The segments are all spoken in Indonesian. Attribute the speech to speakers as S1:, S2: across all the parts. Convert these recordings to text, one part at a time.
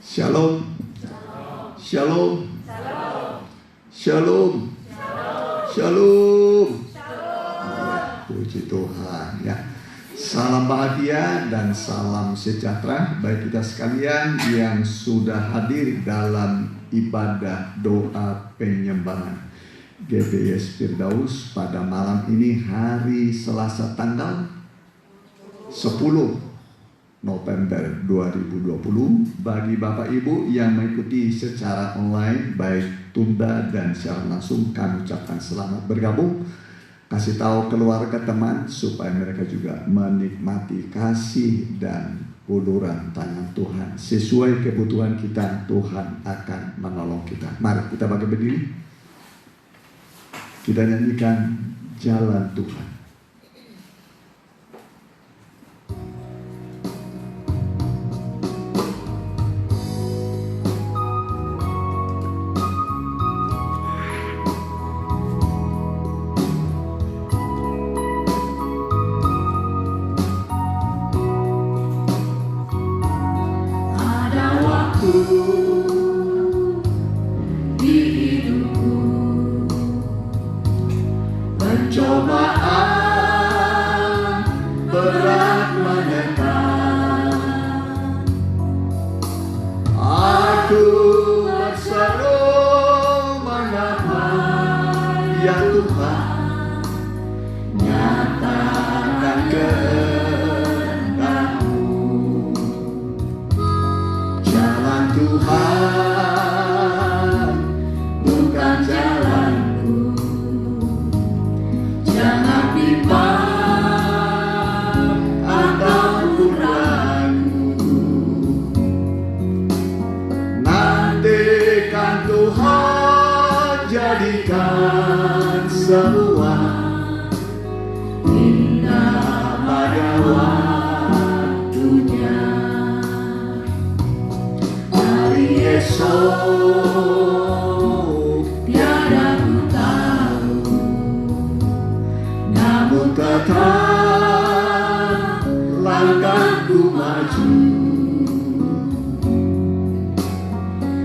S1: Shalom. Shalom. Shalom. Shalom. Puji Tuhan ya. Salam bahagia dan salam sejahtera bagi kita sekalian yang sudah hadir dalam ibadah doa penyembahan GBS Firdaus pada malam ini, hari Selasa tanggal 10 November 2020. Bagi Bapak Ibu yang mengikuti secara online baik tunda dan secara langsung, kami ucapkan selamat bergabung. Kasih tahu keluarga teman supaya mereka juga menikmati kasih dan uluran tangan Tuhan. Sesuai kebutuhan kita, Tuhan akan menolong kita. Mari kita bagi berdiri. Kita nyanyikan Jalan Tuhan.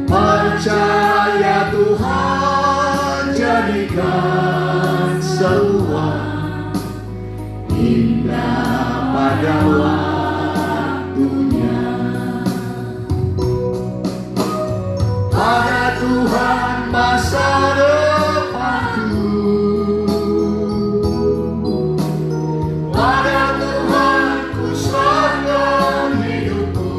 S2: Percaya Tuhan, jadikan semua indah pada waktunya. Pada Tuhan masa depanku, pada Tuhan ku serahkan hidupku.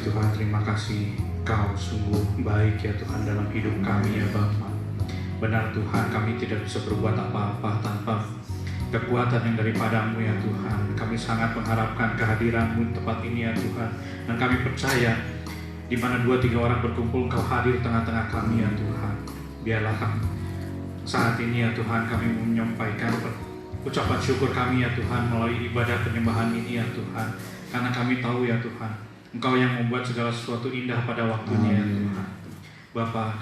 S3: Tuhan, terima kasih Kau sungguh baik ya Tuhan dalam hidup kami ya Bapa. Benar Tuhan, kami tidak bisa berbuat apa-apa tanpa kekuatan yang daripadamu ya Tuhan. Kami sangat mengharapkan kehadiran-Mu di tempat ini ya Tuhan. Dan kami percaya di mana 2-3 orang berkumpul, Kau hadir tengah-tengah kami ya Tuhan. Biarlah kami saat ini ya Tuhan, kami menyampaikan ucapan syukur kami ya Tuhan melalui ibadah penyembahan ini ya Tuhan. Karena kami tahu ya Tuhan, Engkau yang membuat segala sesuatu indah pada waktunya ya Tuhan. Bapa,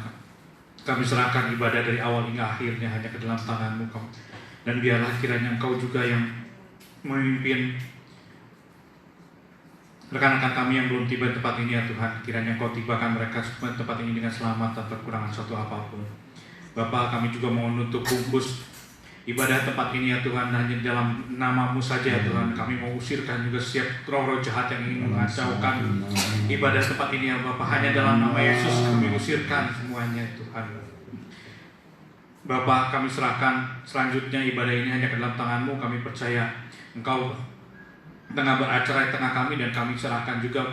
S3: kami serahkan ibadah dari awal hingga akhirnya hanya ke dalam tangan-Mu. Dan biarlah kiranya Engkau juga yang memimpin rekan-rekan kami yang belum tiba di tempat ini ya Tuhan. Kiranya Engkau tibakan mereka semua di tempat ini dengan selamat tanpa kekurangan suatu apapun. Bapa, kami juga mohon untuk bungkus ibadah tempat ini ya Tuhan, hanya dalam nama-Mu saja ya Tuhan. Kami mau usirkan juga setiap roh-roh jahat yang ingin mengacaukan ibadah tempat ini ya Bapa. Hanya dalam nama Yesus kami usirkan semuanya Tuhan. Bapa, kami serahkan selanjutnya ibadah ini hanya ke dalam tangan-Mu. Kami percaya Engkau tengah beracara di tengah kami, dan kami serahkan juga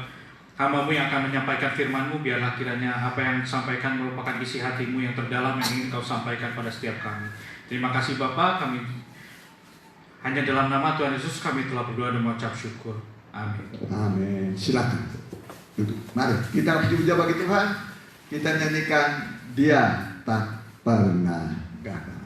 S3: hamba-Mu yang akan menyampaikan firman-Mu. Biarlah kiranya apa yang disampaikan merupakan isi hati-Mu yang terdalam yang ingin Kau sampaikan pada setiap kami. Terima kasih Bapa, kami hanya dalam nama Tuhan Yesus kami telah berdoa dan mengucap syukur. Amin.
S1: Amin. Silakan duduk. Mari kita puji-puji bagi Tuhan. Kita nyanyikan Dia Tak Pernah Gagal.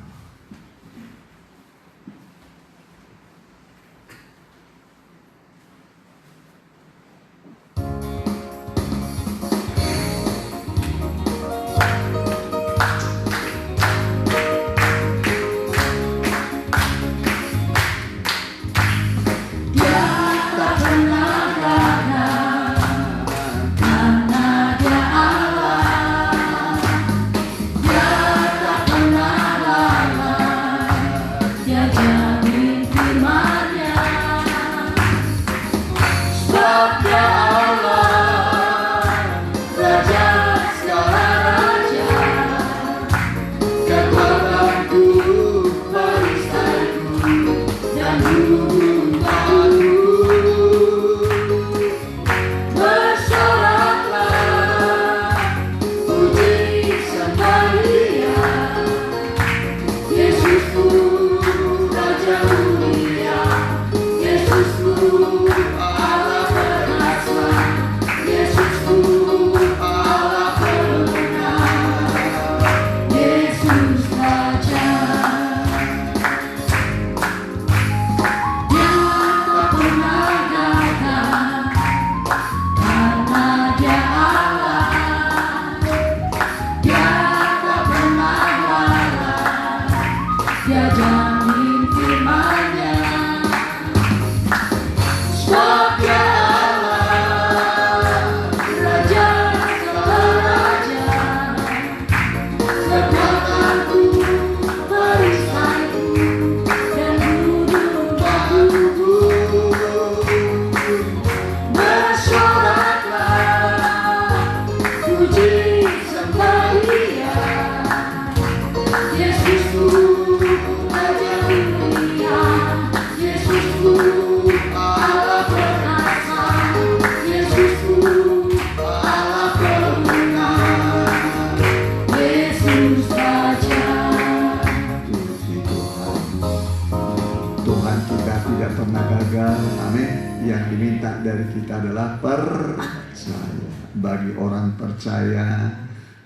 S1: Dari kita adalah percaya. Bagi orang percaya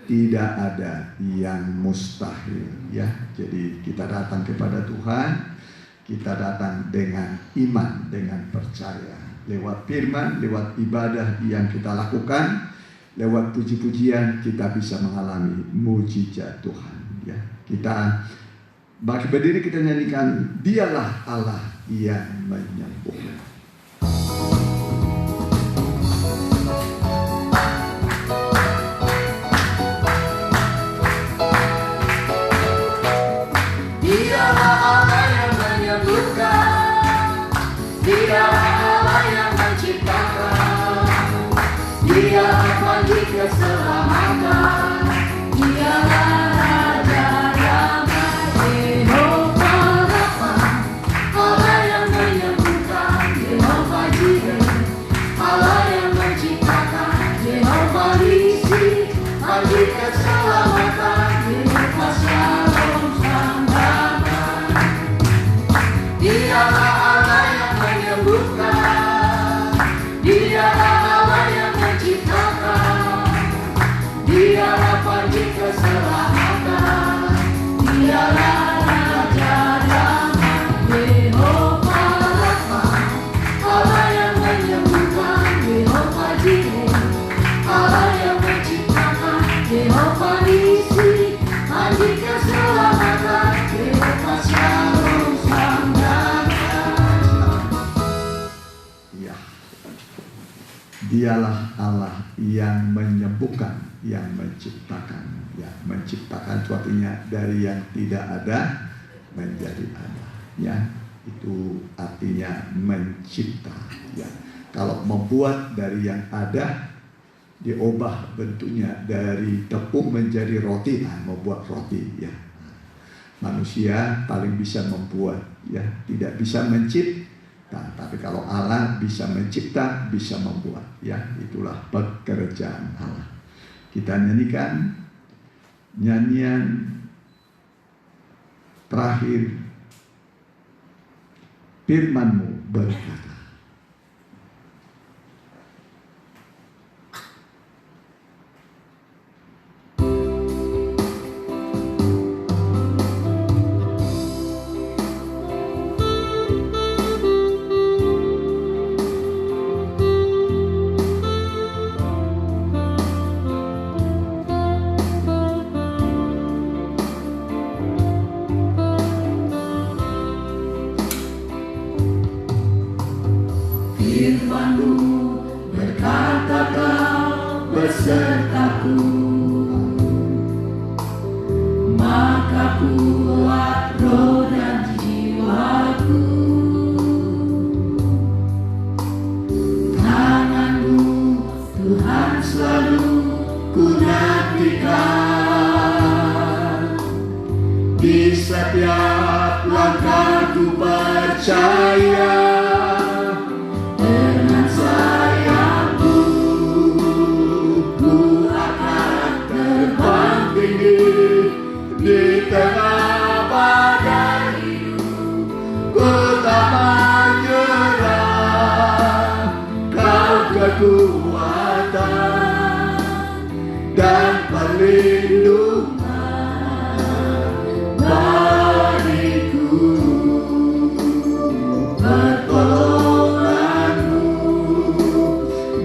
S1: tidak ada yang mustahil ya. Jadi kita datang kepada Tuhan, kita datang dengan iman, dengan percaya. Lewat firman, lewat ibadah yang kita lakukan, lewat puji-pujian kita bisa mengalami mujizat Tuhan ya. Kita bagi berdiri, kita nyanyikan Dialah Allah yang menyembuhkan.
S2: Dialah Allah yang menyembuhkan, Dialah Allah yang menciptakan, Dialah pagi keselamatan, Dialah Raja damai, Yehova Rafa, Allah yang menyembuhkan, Yehova Jireh, Allah yang menciptakan, Yehova Nisi, pagi keselamatan, Yehova Shalom sang damai. Dialah Allah yang menyembuhkan, Dialah Allah yang menciptakan, Dialah pagi keselamatan, Dialah Raja damai, Yehova Rafa, Allah yang menyembuhkan, Yehova Jireh, Allah yang menciptakan, Yehova Nisi, pagi keselamatan, Yehova Shalom sang damai.
S1: Ya. Dialah Allah yang menyembuhkan, yang menciptakan. Ya, menciptakan suatunya dari yang tidak ada menjadi ada. Ya, itu artinya mencipta. Ya, kalau membuat dari yang ada, diubah bentuknya dari tepung menjadi roti, membuat roti. Ya, manusia paling bisa membuat, ya, tidak bisa mencipta. Tapi kalau Allah bisa mencipta, bisa membuat. Ya, itulah pekerjaan Allah. Kita nyanyikan nyanyian terakhir, firman-Mu berkata.
S2: Firman-Mu berkata Kau besertaku, maka kuat roh dan jiwaku. Tangan-Mu Tuhan selalu ku nantikan, di setiap langkahku percaya. Di tengah badai hidup, ku tak menyerah. Kau kekuatan dan perlindungan bagiku. Pertolongan-Mu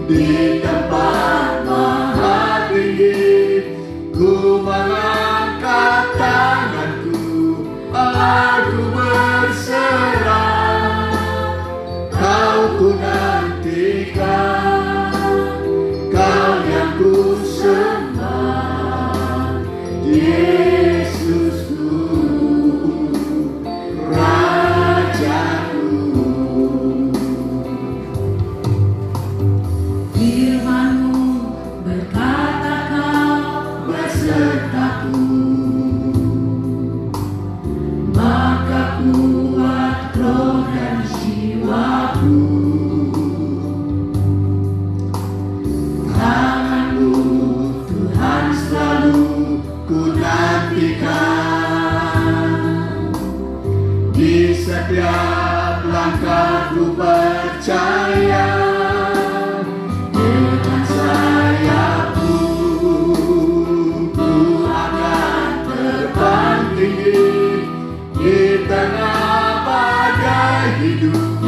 S2: di tempat maha tinggi, ku mengangkat tanganku, aku berserah. Kau ku nantikan, Kau yang ku sembah, Yesusku, Rajaku. Firman-Mu berkata Kau besertaku, maka kuat roh dan jiwaku. Tangan-Mu Tuhan selalu ku nantikan, di setiap langkahku percaya. Dengan sayap-Mu ku akan terbang tinggi, di tengah badai hidup,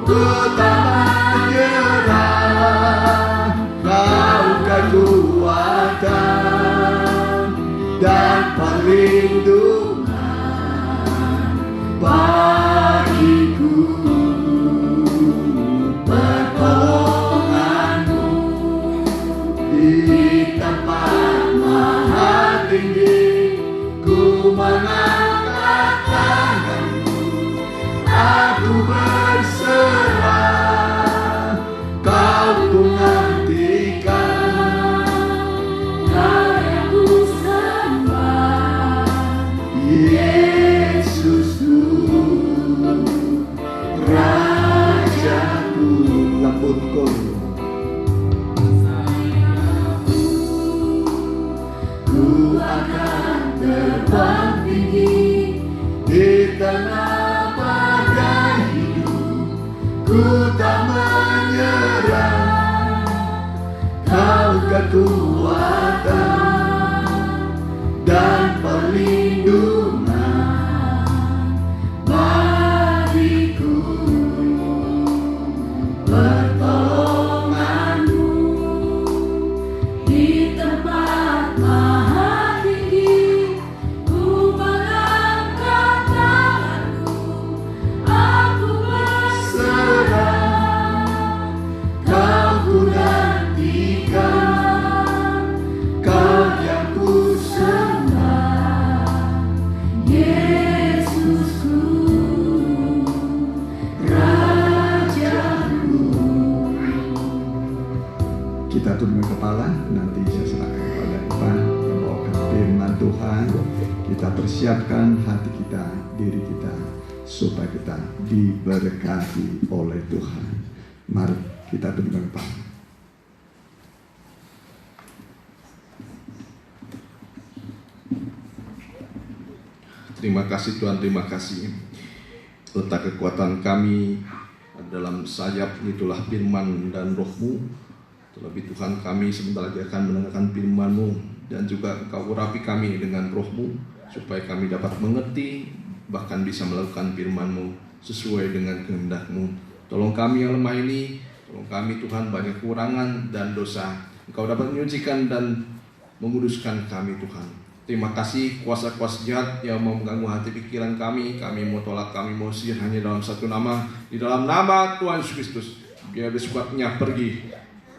S2: ku tak menyerah. Kau kekuatan dan perlindungan bagiku. Pertolongan-Mu di tempat maha tinggi, ku mengangkat tangan-Mu, aku berserah. Kau ku nantikan, Kau yang ku sembah, Yesusku, Rajaku. Lembutku, ku akan terbang tinggi, di tengah badai hidup, ku tak menyerah. Kau kekuatan dan perlindungan bagiku. Pertolongan-Mu di tempat maha tinggi, ku mengangkat tanganku, aku berserah. Kau ku nantikan,
S1: Kita persiapkan hati kita, diri kita, supaya kita diberkati oleh Tuhan. Mari kita tundukkan kepala.
S4: Terima kasih Tuhan, terima kasih. Letak kekuatan kami dalam sayap itulah firman dan roh-Mu. Terlebih Tuhan, kami sebentar lagi akan mendengarkan firman-Mu, dan juga Engkau urapi kami dengan roh-Mu, supaya kami dapat mengerti, bahkan bisa melakukan firman-Mu sesuai dengan kehendak-Mu. Tolong kami yang lemah ini, tolong kami Tuhan, banyak kekurangan dan dosa. Engkau dapat menyucikan dan menguduskan kami Tuhan. Terima kasih kuasa-kuasa jahat yang mau mengganggu hati pikiran kami mau tolak, kami mau usir hanya dalam satu nama, di dalam nama Tuhan Yesus Kristus. Biar besoknya pergi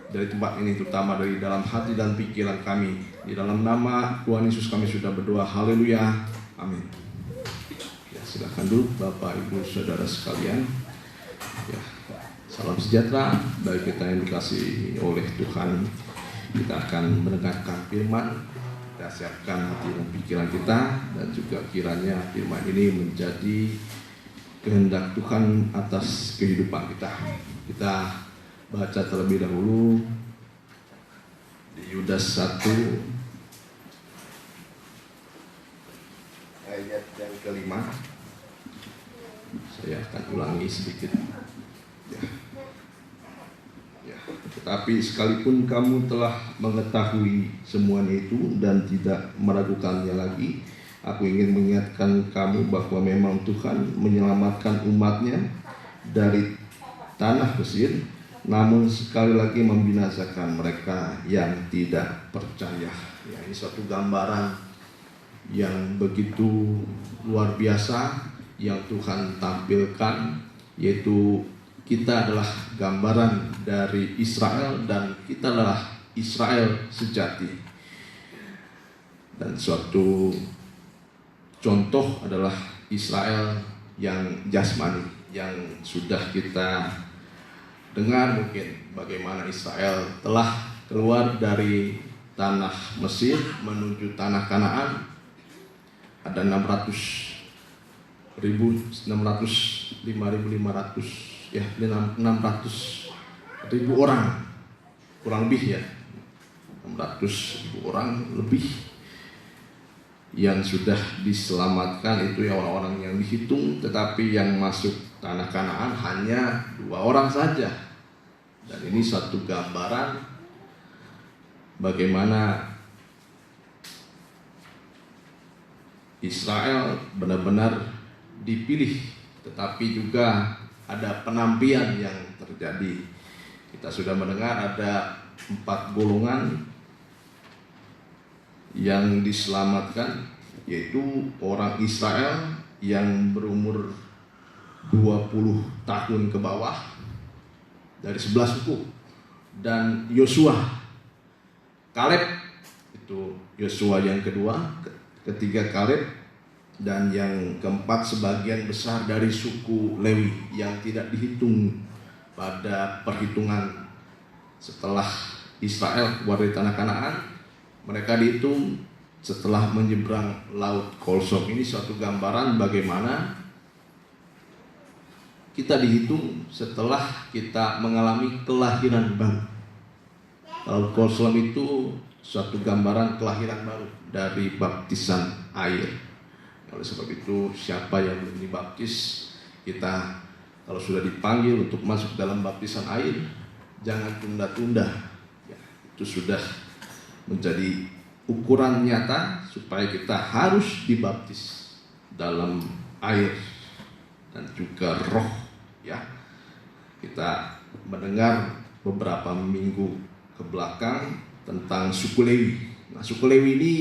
S4: dari tempat ini, terutama dari dalam hati dan pikiran kami. Di dalam nama Tuhan Yesus kami sudah berdoa, haleluya, amin. Ya, silakan dulu Bapak Ibu Saudara sekalian. Ya, salam sejahtera dari kita yang dikasihi oleh Tuhan. Kita akan mendengarkan firman. Kita siapkan hati dan pikiran kita, dan juga kiranya firman ini menjadi kehendak Tuhan atas kehidupan kita. Kita baca terlebih dahulu di Yudas 1 ayat yang kelima. Saya akan ulangi sedikit. Tetapi sekalipun kamu telah mengetahui semuanya itu dan tidak meragukannya lagi, aku ingin mengingatkan kamu bahwa memang Tuhan menyelamatkan umatnya dari tanah Mesir, namun sekali lagi membinasakan mereka yang tidak percaya. Ya, ini suatu gambaran yang begitu luar biasa yang Tuhan tampilkan, yaitu kita adalah gambaran dari Israel, dan kita adalah Israel sejati. Dan suatu contoh adalah Israel yang jasmani, yang sudah kita dengar mungkin bagaimana Israel telah keluar dari tanah Mesir menuju tanah Kanaan. Ada 600.500 ya, 600.000 orang kurang lebih, ya 600.000 orang lebih yang sudah diselamatkan. Itu ya orang-orang yang dihitung, tetapi yang masuk tanah Kanaan hanya 2 orang saja. Dan ini satu gambaran bagaimana Israel benar-benar dipilih, tetapi juga ada penampian yang terjadi. Kita sudah mendengar ada 4 golongan yang diselamatkan, yaitu orang Israel yang berumur 20 tahun ke bawah dari 11 suku, dan Yosua, Kaleb, itu Yosua yang kedua, ketiga Kaleb, dan yang keempat sebagian besar dari suku Lewi yang tidak dihitung pada perhitungan setelah Israel keluar dari tanah Kanaan. Mereka dihitung setelah menyeberang Laut Kolsom. Ini suatu gambaran bagaimana kita dihitung setelah kita mengalami kelahiran baru. Laut Kolsom itu suatu gambaran kelahiran baru dari baptisan air. Oleh sebab itu, siapa yang belum dibaptis, kita kalau sudah dipanggil untuk masuk dalam baptisan air, jangan tunda-tunda. Ya, itu sudah menjadi ukuran nyata supaya kita harus dibaptis dalam air dan juga roh. Ya, kita mendengar beberapa minggu ke belakang tentang suku Lewi. Nah, suku Lewi ini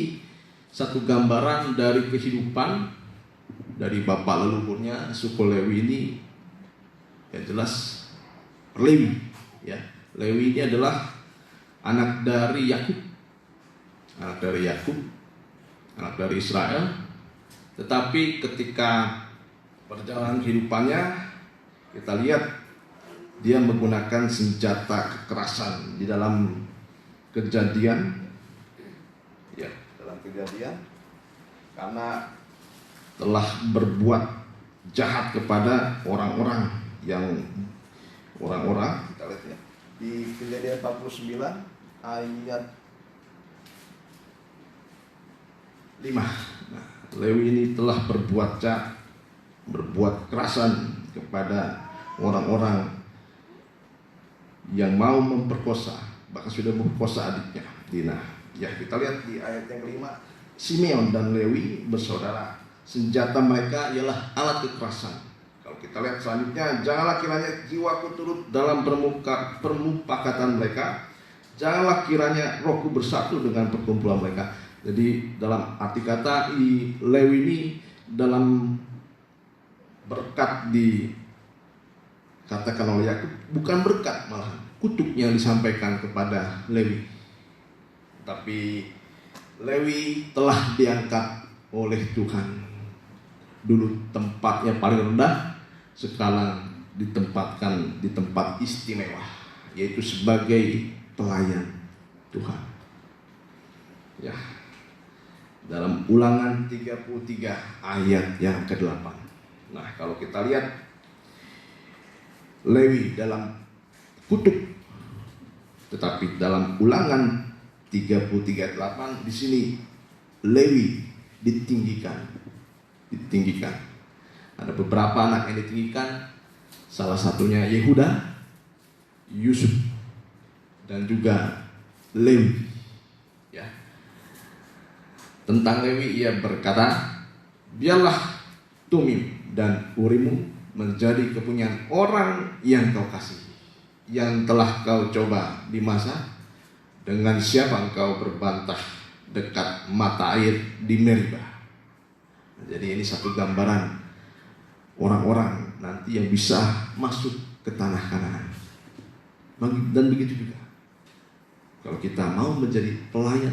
S4: satu gambaran dari kehidupan dari bapak leluhurnya. Suku Lewi ini yang jelas Lewi, ya. Lewi ini adalah anak dari Yakub, anak dari Israel. Tetapi ketika perjalanan kehidupannya, kita lihat dia menggunakan senjata kekerasan. Di dalam Kejadian, ya, dalam Kejadian karena telah berbuat jahat kepada orang-orang kita lihat ya di Kejadian 49 ayat 5. Nah, Lewi ini telah berbuat kekerasan kepada orang-orang yang mau memperkosa, bahkan sudah memperkosa adiknya Dina. Ya, kita lihat di ayat yang kelima, Simeon dan Lewi bersaudara, senjata mereka ialah alat kekerasan. Kalau kita lihat selanjutnya, janganlah kiranya jiwaku turut dalam permupakatan mereka, janganlah kiranya rohku bersatu dengan perkumpulan mereka. Jadi dalam arti kata Lewi ini dalam berkat dikatakan oleh Yakub, bukan berkat, malah kutuk yang disampaikan kepada Lewi. Tapi Lewi telah diangkat oleh Tuhan. Dulu tempatnya paling rendah, sekarang ditempatkan di tempat istimewa, yaitu sebagai pelayan Tuhan. Ya. Dalam Ulangan 33 ayat yang ke-8. Nah, kalau kita lihat Lewi dalam kutuk, tetapi dalam Ulangan 33 ayat 8 di sini Lewi ditinggikan. Ada beberapa anak yang ditinggikan, salah satunya Yehuda, Yusuf, dan juga Lewi. Ya. Tentang Lewi ia berkata, biarlah Tumim dan Urimmu menjadi kepunyaan orang yang kau kasih, yang telah kau coba di masa, dengan siapa engkau berbantah dekat mata air di Meribah. Jadi ini satu gambaran orang-orang nanti yang bisa masuk ke tanah Kanaan. Dan begitu juga kalau kita mau menjadi pelayan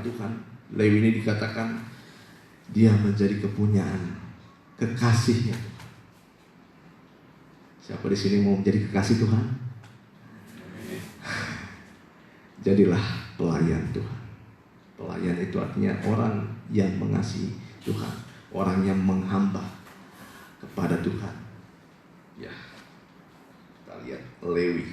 S4: Tuhan, Lewi ini dikatakan dia menjadi kepunyaan kekasihnya. Siapa di sini mau menjadi kekasih Tuhan? Jadilah pelayan Tuhan. Pelayan itu artinya orang yang mengasihi Tuhan, orang yang menghamba kepada Tuhan. Ya, kita lihat Lewi.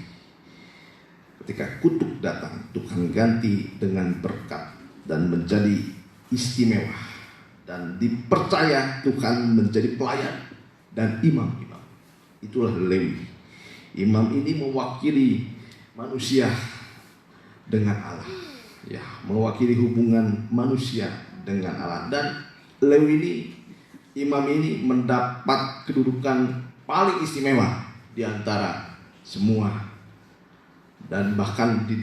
S4: Ketika kutuk datang, Tuhan ganti dengan berkat dan menjadi istimewa, dan dipercaya Tuhan menjadi pelayan dan imam-imam. Itulah Lewi. Imam ini mewakili manusia dengan Allah. Ya, mewakili hubungan manusia dengan Allah. Dan Lewi ini, imam ini mendapat kedudukan paling istimewa di antara semua. Dan bahkan di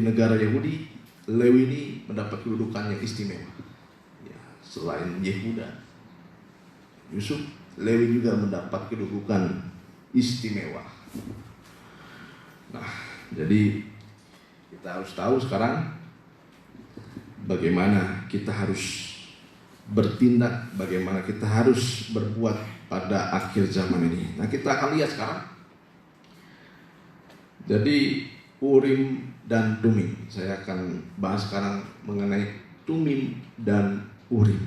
S4: negara Yahudi, Lewi ini mendapat kedudukan yang istimewa. Ya, selain Yehuda, Yusuf, Lewi juga mendapat kedudukan istimewa. Nah, jadi kita harus tahu sekarang bagaimana kita harus bertindak, bagaimana kita harus berbuat pada akhir zaman ini. Nah, kita akan lihat sekarang. Jadi Urim dan Tumim. Saya akan bahas sekarang mengenai Tumim dan Urim,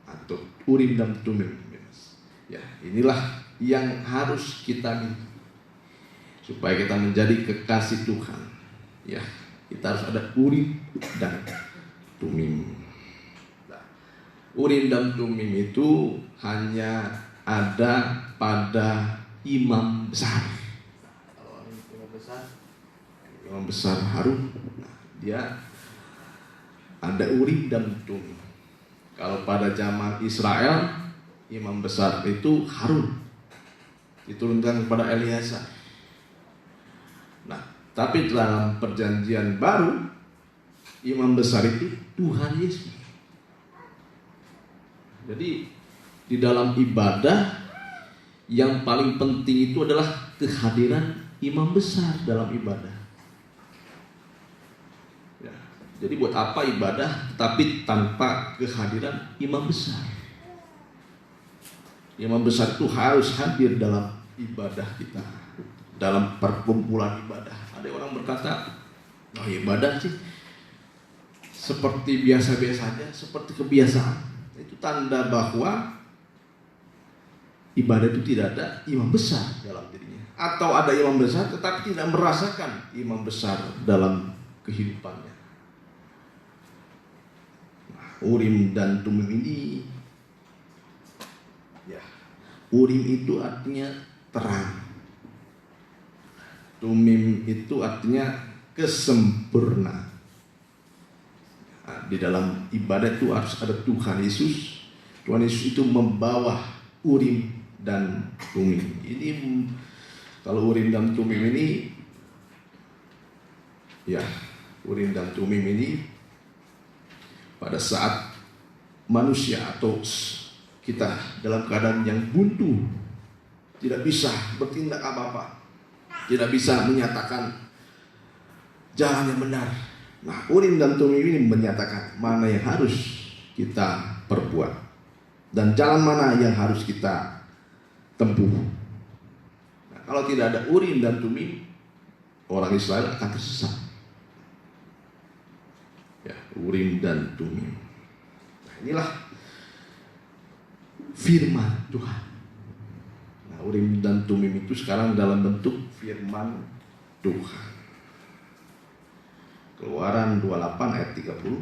S4: atau Urim dan Tumim. Ya, inilah yang harus kita miliki supaya kita menjadi kekasih Tuhan. Ya, kita harus ada Urim dan Tumim. Nah, Urim dan Tumim itu hanya ada pada imam besar. Kalau imam besar Harun, nah, dia ada Urim dan Tumim. Kalau pada zaman Israel, imam besar itu Harun, diturunkan kepada Eleazar. Nah, tapi dalam perjanjian baru, imam besar itu Tuhan Yesus. Jadi di dalam ibadah yang paling penting itu adalah kehadiran imam besar dalam ibadah. Ya, jadi buat apa ibadah tapi tanpa kehadiran imam besar? Imam besar itu harus hadir dalam ibadah kita, dalam perkumpulan ibadah. Ada orang berkata, oh ibadah sih seperti biasa-biasa saja, seperti kebiasaan. Itu tanda bahwa ibadah itu tidak ada imam besar dalam dirinya. Atau ada imam besar tetapi tidak merasakan imam besar dalam kehidupannya. Nah, Urim dan Tumim ini, ya, Urim itu artinya terang. Tumim itu artinya kesempurnaan. Nah, di dalam ibadah itu harus ada Tuhan Yesus. Tuhan Yesus itu membawa Urim dan Tumim. Ini kalau Urim dan Tumim ini, ya, Urim dan Tumim ini pada saat manusia atau kita dalam keadaan yang buntu, tidak bisa bertindak apa-apa, tidak bisa menyatakan jalan yang benar. Nah, Urim dan Tumim ini menyatakan mana yang harus kita perbuat dan jalan mana yang harus kita tempuh. Nah, kalau tidak ada Urim dan Tumim, orang Israel akan tersesat. Ya, Urim dan Tumim. Nah, inilah firman Tuhan. Nah, Urim dan Tumim itu sekarang dalam bentuk firman Tuhan. Keluaran 28 ayat 30.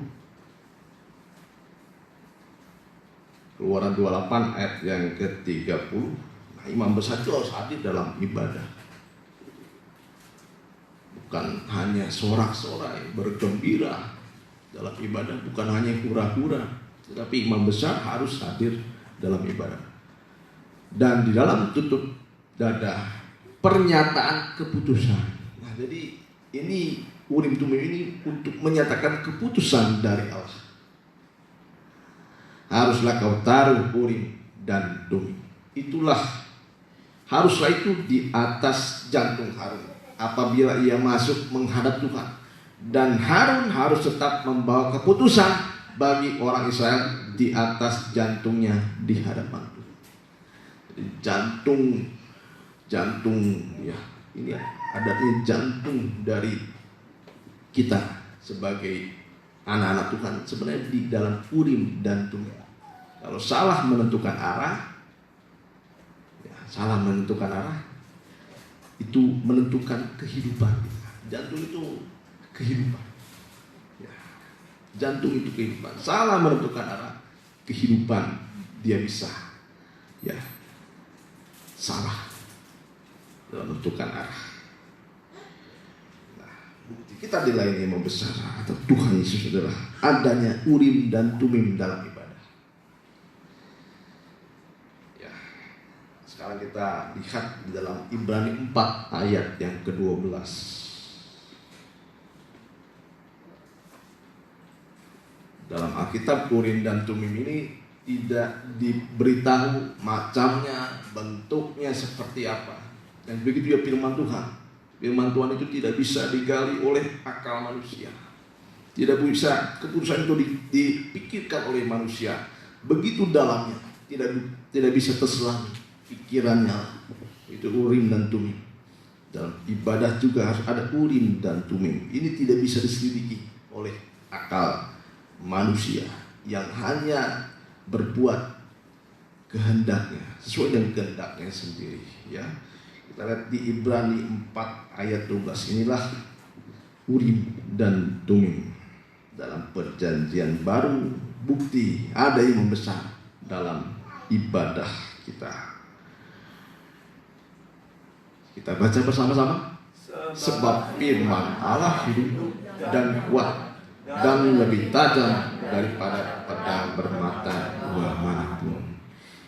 S4: Keluaran 28 ayat yang ke-30. Nah, imam besar itu harus hadir dalam ibadah. Bukan hanya sorak-sorai, bergembira dalam ibadah, bukan hanya hura-hura, tetapi imam besar harus hadir dalam ibadah. Dan di dalam tutup dada pernyataan keputusan. Nah, jadi ini Urim Tumim ini untuk menyatakan keputusan dari Allah. Haruslah kau taruh Urim dan Tumim. Haruslah itu di atas jantung Harun apabila ia masuk menghadap Tuhan. Dan Harun harus tetap membawa keputusan bagi orang Israel di atas jantungnya di hadapan Tuhan. Jadi jantung ya, ini adatnya jantung dari kita sebagai anak-anak Tuhan sebenarnya di dalam Urim dan Tumim. Kalau salah menentukan arah, ya, itu menentukan kehidupan. Jantung itu kehidupan. Ya, jantung itu kehidupan. Salah menentukan arah, kehidupan dia bisa, ya, salah dalam menentukan arah. Bukti kita dilayani yang besar atau Tuhan Yesus adalah adanya Urim dan Tumim dalam ibadah. Ya. Sekarang kita lihat di dalam Ibrani 4 ayat yang ke-12. Dalam Alkitab Urim dan Tumim ini tidak diberitahu macamnya, bentuknya seperti apa. Dan begitu ya firman Tuhan. Firman Tuhan itu tidak bisa digali oleh akal manusia. Tidak bisa keputusan itu dipikirkan oleh manusia. Begitu dalamnya, tidak bisa terselami pikirannya. Itu Urim dan Tumim. Dalam ibadah juga harus ada Urim dan Tumim. Ini tidak bisa diselidiki oleh akal manusia yang hanya berbuat kehendaknya, sesuai dengan kehendaknya sendiri, ya. Kita lihat di Ibrani 4 ayat 12, inilah Urim dan Tumim dalam perjanjian baru, bukti ada yang membesar dalam ibadah kita. Kita baca bersama-sama. Sebab firman Allah hidup dan kuat dan lebih tajam daripada pedang bermata dua manapun.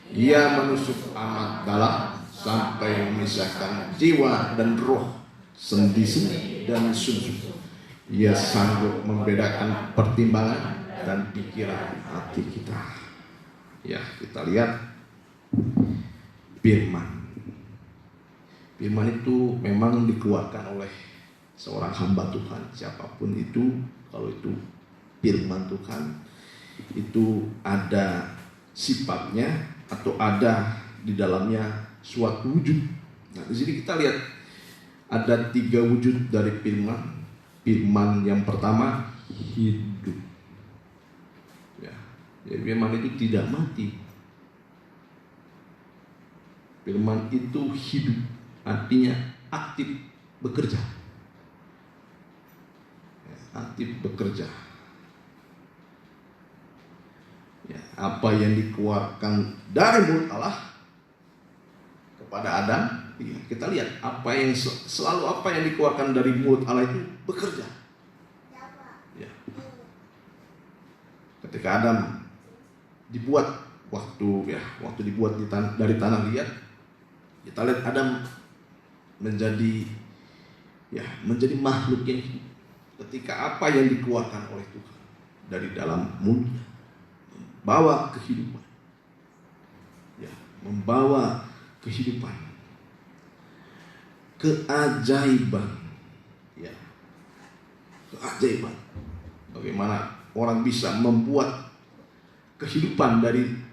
S4: Ia menusuk amat dalam sampai memisahkan jiwa dan roh, sendi-sendi dan sumsum. Ia sanggup membedakan pertimbangan dan pikiran hati kita. Ya, kita lihat firman. Firman itu memang dikeluarkan oleh seorang hamba Tuhan, siapapun itu. Kalau itu firman Tuhan, itu ada sifatnya atau ada di dalamnya suatu wujud. Nah, di sini kita lihat ada 3 wujud dari firman. Firman yang pertama hidup. Jadi firman itu tidak mati. Firman itu hidup, artinya aktif bekerja. Aktif bekerja. Ya, apa yang dikeluarkan dari mulut Allah kepada Adam, ya, kita lihat apa yang selalu apa yang dikeluarkan dari mulut Allah itu bekerja. Ya. Ketika Adam dibuat waktu dibuat dari tanah liat, kita lihat Adam menjadi makhluk yang hidup. Ketika apa yang dikeluarkan oleh Tuhan dari dalam mulutnya membawa kehidupan, ya, membawa kehidupan, keajaiban, ya, keajaiban. Bagaimana orang bisa membuat kehidupan dari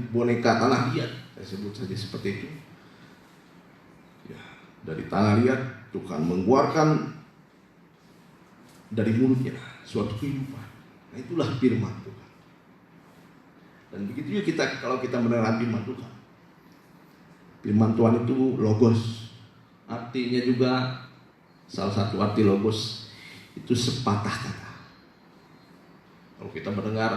S4: boneka tanah liat, saya sebut saja seperti itu. Ya, dari tanah liat Tuhan mengeluarkan dari mulutnya suatu kehidupan. Nah, itulah firman Tuhan. Dan begitu juga kalau kita mendengar firman Tuhan. Firman Tuhan itu logos. Artinya juga salah satu arti logos itu sepatah kata. Kalau kita mendengar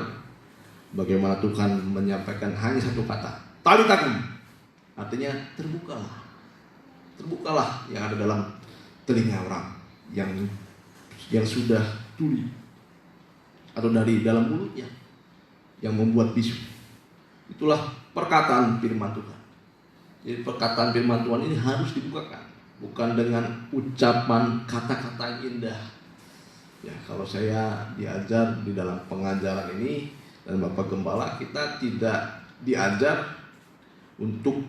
S4: bagaimana Tuhan menyampaikan hanya satu kata, talitakum, artinya terbukalah. Terbukalah yang ada dalam telinga orang yang sudah tuli, atau dari dalam mulutnya yang membuat bisu. Itulah perkataan firman Tuhan. Jadi perkataan firman Tuhan ini harus dibukakan, bukan dengan ucapan kata-kata yang indah. Ya, kalau saya diajar di dalam pengajaran ini dan Bapak Gembala, kita tidak diajar untuk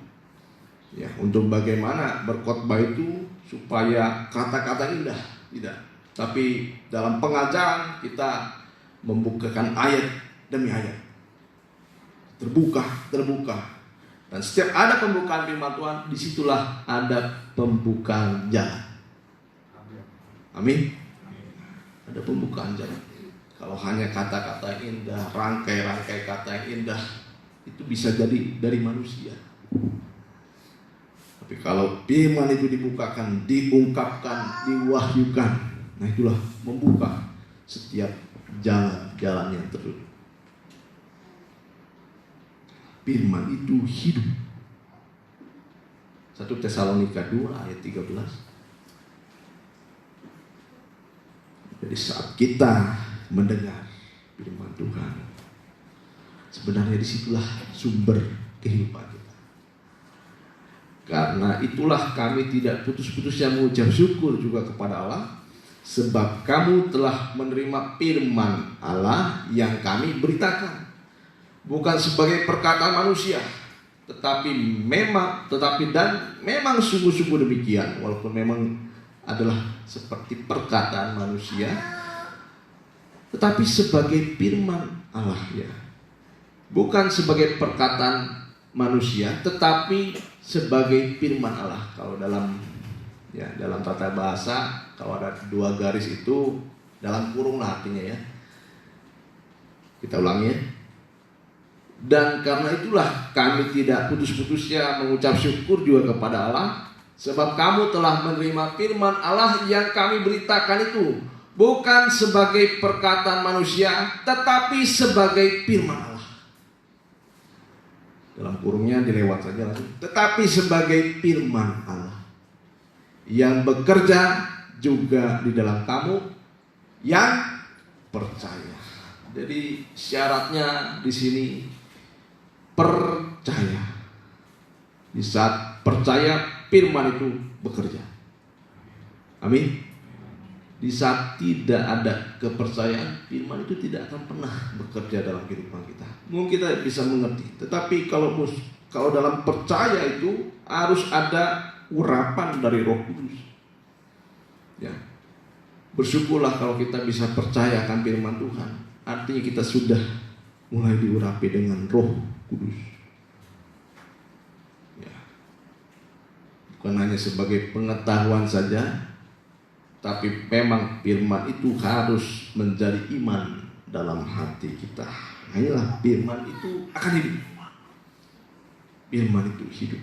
S4: bagaimana berkhotbah itu supaya kata-kata indah, tidak. Tapi dalam pengajaran kita membukakan ayat demi ayat, terbuka. Dan setiap ada pembukaan firman Tuhan, disitulah ada pembukaan jalan. Amin. Ada pembukaan jalan. Kalau hanya kata-kata indah, rangkai-rangkai kata yang indah, itu bisa jadi dari manusia. Tapi kalau firman itu dibukakan, diungkapkan, diwahyukan, nah itulah membuka setiap jalan-jalan yang tertutup. Firman itu hidup. 1 Tesalonika 2 ayat 13. Jadi saat kita mendengar firman Tuhan, sebenarnya disitulah sumber kehidupan kita. Karena itulah kami tidak putus-putusnya mengucap syukur juga kepada Allah, sebab kamu telah menerima firman Allah yang kami beritakan, bukan sebagai perkataan manusia, tetapi memang sungguh-sungguh demikian, walaupun memang adalah seperti perkataan manusia, tetapi sebagai firman Allah, ya, bukan sebagai perkataan manusia, tetapi sebagai firman Allah. Kalau dalam tata bahasa, kalau ada 2 garis itu dalam kurung lah artinya, ya. Kita ulangi, ya. Dan karena itulah kami tidak putus-putusnya mengucap syukur juga kepada Allah, sebab kamu telah menerima firman Allah yang kami beritakan itu, bukan sebagai perkataan manusia, tetapi sebagai firman Allah. Dalam kurungnya dilewat saja langsung. Tetapi sebagai firman Allah yang bekerja juga di dalam kamu yang percaya. Jadi syaratnya di sini percaya. Di saat percaya, firman itu bekerja. Amin. Di saat tidak ada kepercayaan, firman itu tidak akan pernah bekerja dalam kehidupan kita. Mungkin kita bisa mengerti, tetapi kalau dalam percaya itu harus ada urapan dari Roh Kudus. Ya. Bersyukurlah kalau kita bisa percaya akan firman Tuhan. Artinya kita sudah mulai diurapi dengan Roh Kudus. Ya. Bukan hanya sebagai pengetahuan saja, tapi memang firman itu harus menjadi iman dalam hati kita. Nah, inilah firman itu akan hidup. Firman itu hidup.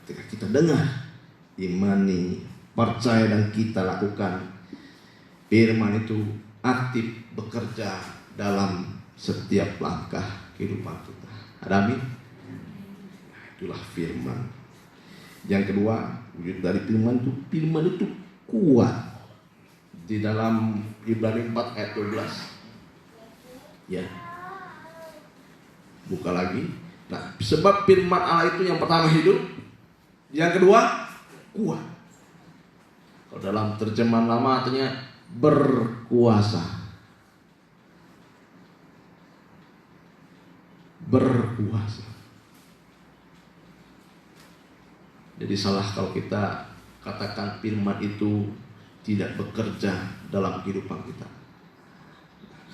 S4: Ketika kita dengar, imani, percaya dan kita lakukan, firman itu aktif bekerja dalam setiap langkah kehidupan kita. Ada amin? Nah, itulah firman. Yang kedua, wujud dari firman itu kuat. Di dalam Ibrani 4 ayat 12. Ya. Buka lagi. Nah, sebab firman Allah itu yang pertama hidup, yang kedua kuat. Kalau dalam terjemahan lama artinya berkuasa. Berkuasa. Jadi salah kalau kita katakan firman itu tidak bekerja dalam kehidupan kita.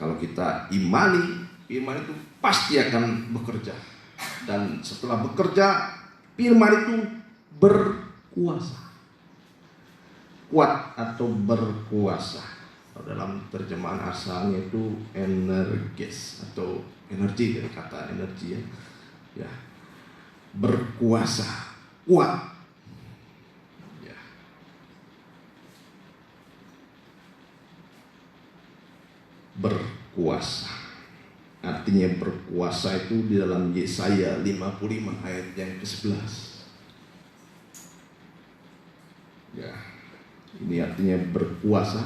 S4: Kalau kita imani, firman itu pasti akan bekerja. Dan setelah bekerja, firman itu berkuasa. Kuat atau berkuasa. Kalau dalam terjemahan asalnya itu energes atau energi, dari kata energi ya. Berkuasa, kuat. Berkuasa. Artinya berkuasa itu di dalam Yesaya 55 ayat yang ke-11. Ya. Ini artinya berkuasa.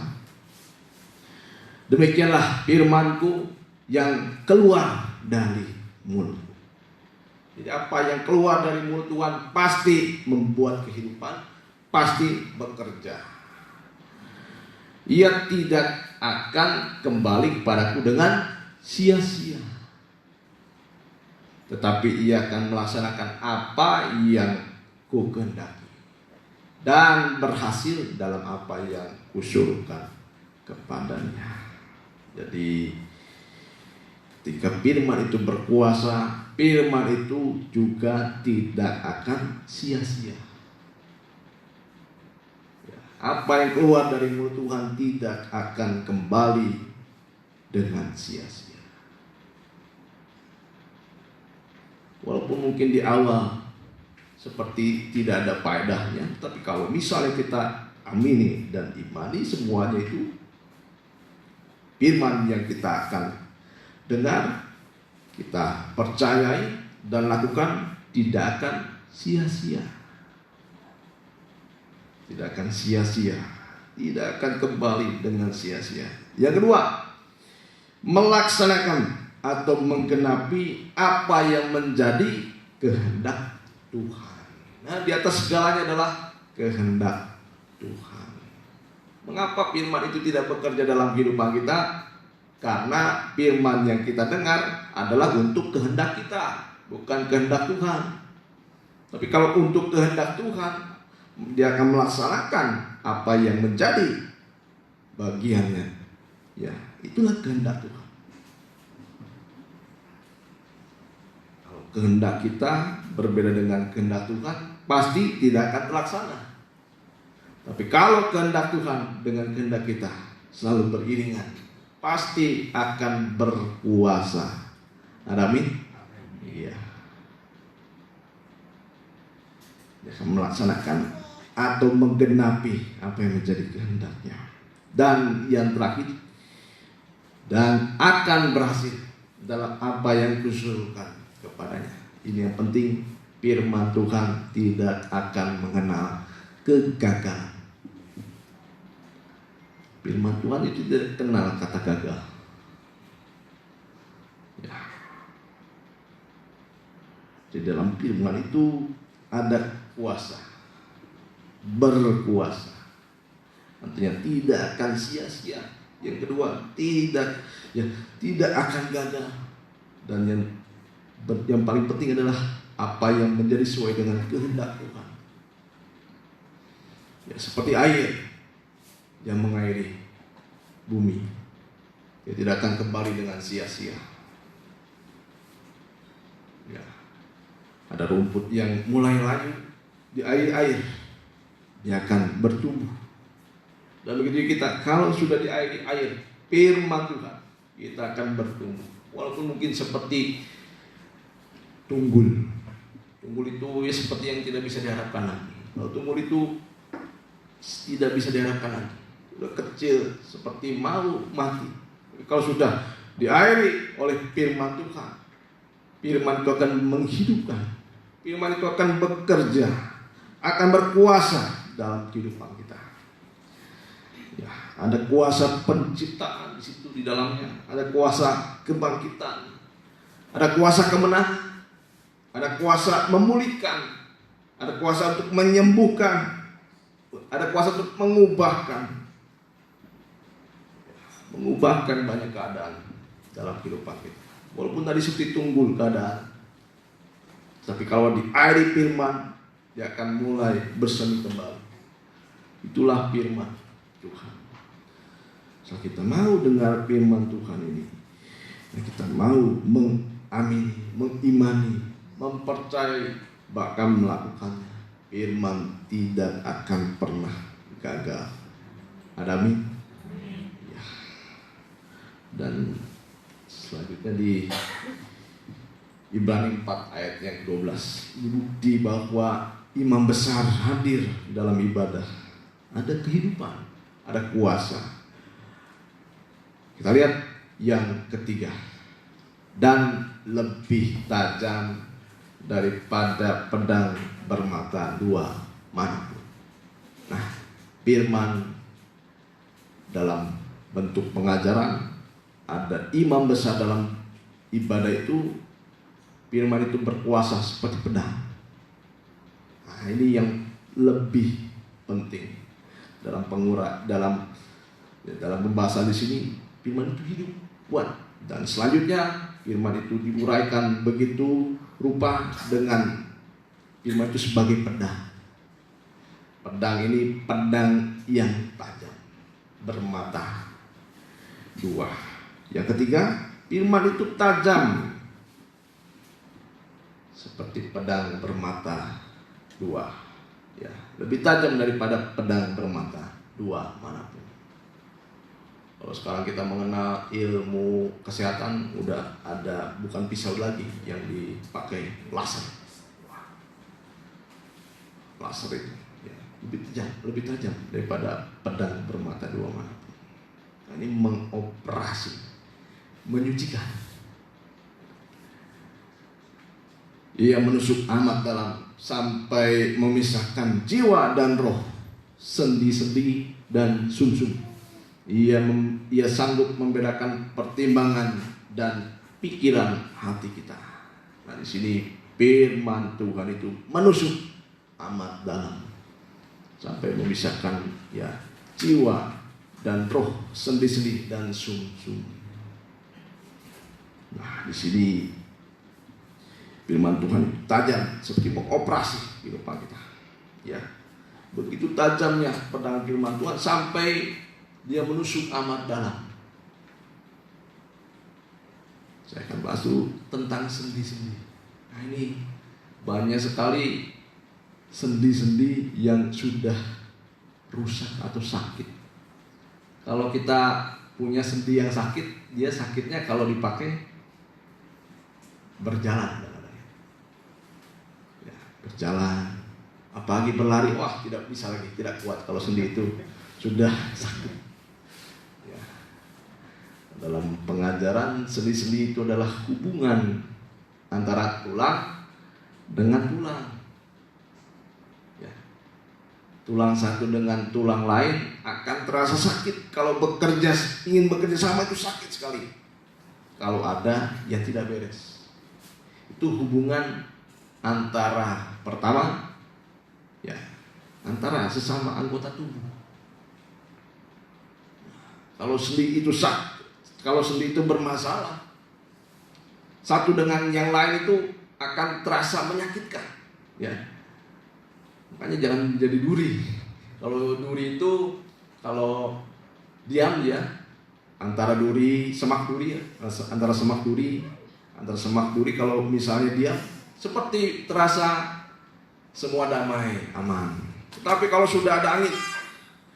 S4: Demikianlah firman-Ku yang keluar dari mulut. Jadi apa yang keluar dari mulut Tuhan pasti membuat kehidupan, pasti bekerja. Ia tidak akan kembali kepadaku dengan sia-sia, tetapi ia akan melaksanakan apa yang kukehendaki dan berhasil dalam apa yang kusuruhkan kepadanya. Jadi ketika firman itu berkuasa, firman itu juga tidak akan sia-sia. Apa yang keluar dari mulut Tuhan tidak akan kembali dengan sia-sia. Walaupun mungkin di awal seperti tidak ada faedahnya, tapi kalau misalnya kita amini dan imani semuanya itu, firman yang kita akan dengar, kita percayai dan lakukan, tidak akan sia-sia. Tidak akan sia-sia, tidak akan kembali dengan sia-sia. Yang kedua, melaksanakan atau menggenapi apa yang menjadi kehendak Tuhan. Nah, di atas segalanya adalah kehendak Tuhan. Mengapa firman itu tidak bekerja dalam kehidupan kita? Karena firman yang kita dengar adalah untuk kehendak kita, bukan kehendak Tuhan. Tapi kalau untuk kehendak Tuhan, dia akan melaksanakan apa yang menjadi bagiannya. Ya, itulah kehendak Tuhan. Kalau kehendak kita berbeda dengan kehendak Tuhan, pasti tidak akan terlaksana. Tapi kalau kehendak Tuhan dengan kehendak kita selalu beriringan, pasti akan berkuasa. Amin. Iya. Dia akan melaksanakan atau menggenapi apa yang menjadi kehendaknya. Dan yang terakhir, dan akan berhasil dalam apa yang kusuruhkan kepadanya. Ini yang penting, firman Tuhan tidak akan mengenal kegagalan. Firman Tuhan itu tidak kenal kata gagal. Ya. Di dalam firman itu ada kuasa, berkuasa. Artinya tidak akan sia-sia. Yang kedua, tidak akan gagal. Dan yang paling penting adalah apa yang menjadi sesuai dengan kehendak Tuhan. Ya, seperti air yang mengairi bumi, dia tidak akan kembali dengan sia-sia. Ya. Ada rumput yang mulai layu di air, dia akan bertumbuh. Dan begitu kita, kalau sudah diairi air, firman Tuhan, kita akan bertumbuh. Walaupun mungkin seperti tunggul. Tunggul itu ya seperti yang tidak bisa diharapkan lagi. Kalau tunggul itu tidak bisa diharapkan lagi, udah kecil seperti mau mati. Kalau sudah diairi oleh firman Tuhan, firman itu akan menghidupkan, firman itu akan bekerja, akan berkuasa dalam kehidupan kita. Ya, ada kuasa penciptaan di situ, di dalamnya ada kuasa kebangkitan, ada kuasa kemenangan, ada kuasa memulihkan, ada kuasa untuk menyembuhkan, ada kuasa untuk mengubahkan banyak keadaan dalam kehidupan kita. Walaupun tadi seperti tunggul keadaan, tapi kalau diairi firman, dia akan mulai bersemi kembali. Itulah firman Tuhan. Saat kita mau dengar firman Tuhan ini, kita mau mengamini, mengimani, mempercayai, bahkan melakukannya, firman tidak akan pernah gagal. Ada amin? Ya. Dan selanjutnya di Ibrani 4 ayat yang 12, bukti bahwa imam besar hadir dalam ibadah. Ada kehidupan, ada kuasa. Kita lihat yang ketiga, dan lebih tajam daripada pedang bermata dua manapun. Nah, firman dalam bentuk pengajaran, ada imam besar dalam ibadah itu, firman itu berkuasa seperti pedang. Nah, ini yang lebih penting dalam dalam pembahasan di sini. Firman itu hidup, kuat, dan selanjutnya firman itu diuraikan begitu rupa dengan firman itu sebagai pedang. Pedang ini pedang yang tajam, bermata dua. Yang ketiga, firman itu tajam seperti pedang bermata dua. Ya, lebih tajam daripada pedang bermata dua manapun. Kalau sekarang kita mengenal ilmu kesehatan, udah ada bukan pisau lagi yang dipakai, laser. Laser itu ya, lebih tajam daripada pedang bermata dua manapun. Nah, ini mengoperasi, menyucikan. Ia menusuk amat dalam sampai memisahkan jiwa dan roh, sendi-sendi dan sumsum. Ia sanggup membedakan pertimbangan dan pikiran hati kita. Nah, di sini firman Tuhan itu menusuk amat dalam sampai memisahkan ya jiwa dan roh, sendi-sendi dan sumsum. Nah, di sini firman Tuhan tajam seperti mengoperasi kehidupan kita. Ya, begitu tajamnya pedang firman Tuhan sampai dia menusuk amat dalam. Saya akan bahas dulu tentang sendi-sendi. Nah, ini banyak sekali sendi-sendi yang sudah rusak atau sakit. Kalau kita punya sendi yang sakit, dia sakitnya kalau dipakai berjalan. Ya, berjalan. Apalagi berlari, wah tidak bisa lagi, tidak kuat kalau sendi itu sudah sakit. Dalam pengajaran, sendi-sendi itu adalah hubungan antara tulang dengan tulang. Ya. Tulang satu dengan tulang lain akan terasa sakit. Kalau ingin bekerja sama itu sakit sekali. Kalau ada yang tidak beres. Itu hubungan antara pertama, ya, antara sesama anggota tubuh. Kalau sendi itu sakit, kalau sendi itu bermasalah, satu dengan yang lain itu akan terasa menyakitkan. Ya, makanya jangan jadi duri. Kalau duri itu kalau diam dia, antara semak duri kalau misalnya diam, seperti terasa semua damai, aman. Tetapi kalau sudah ada angin,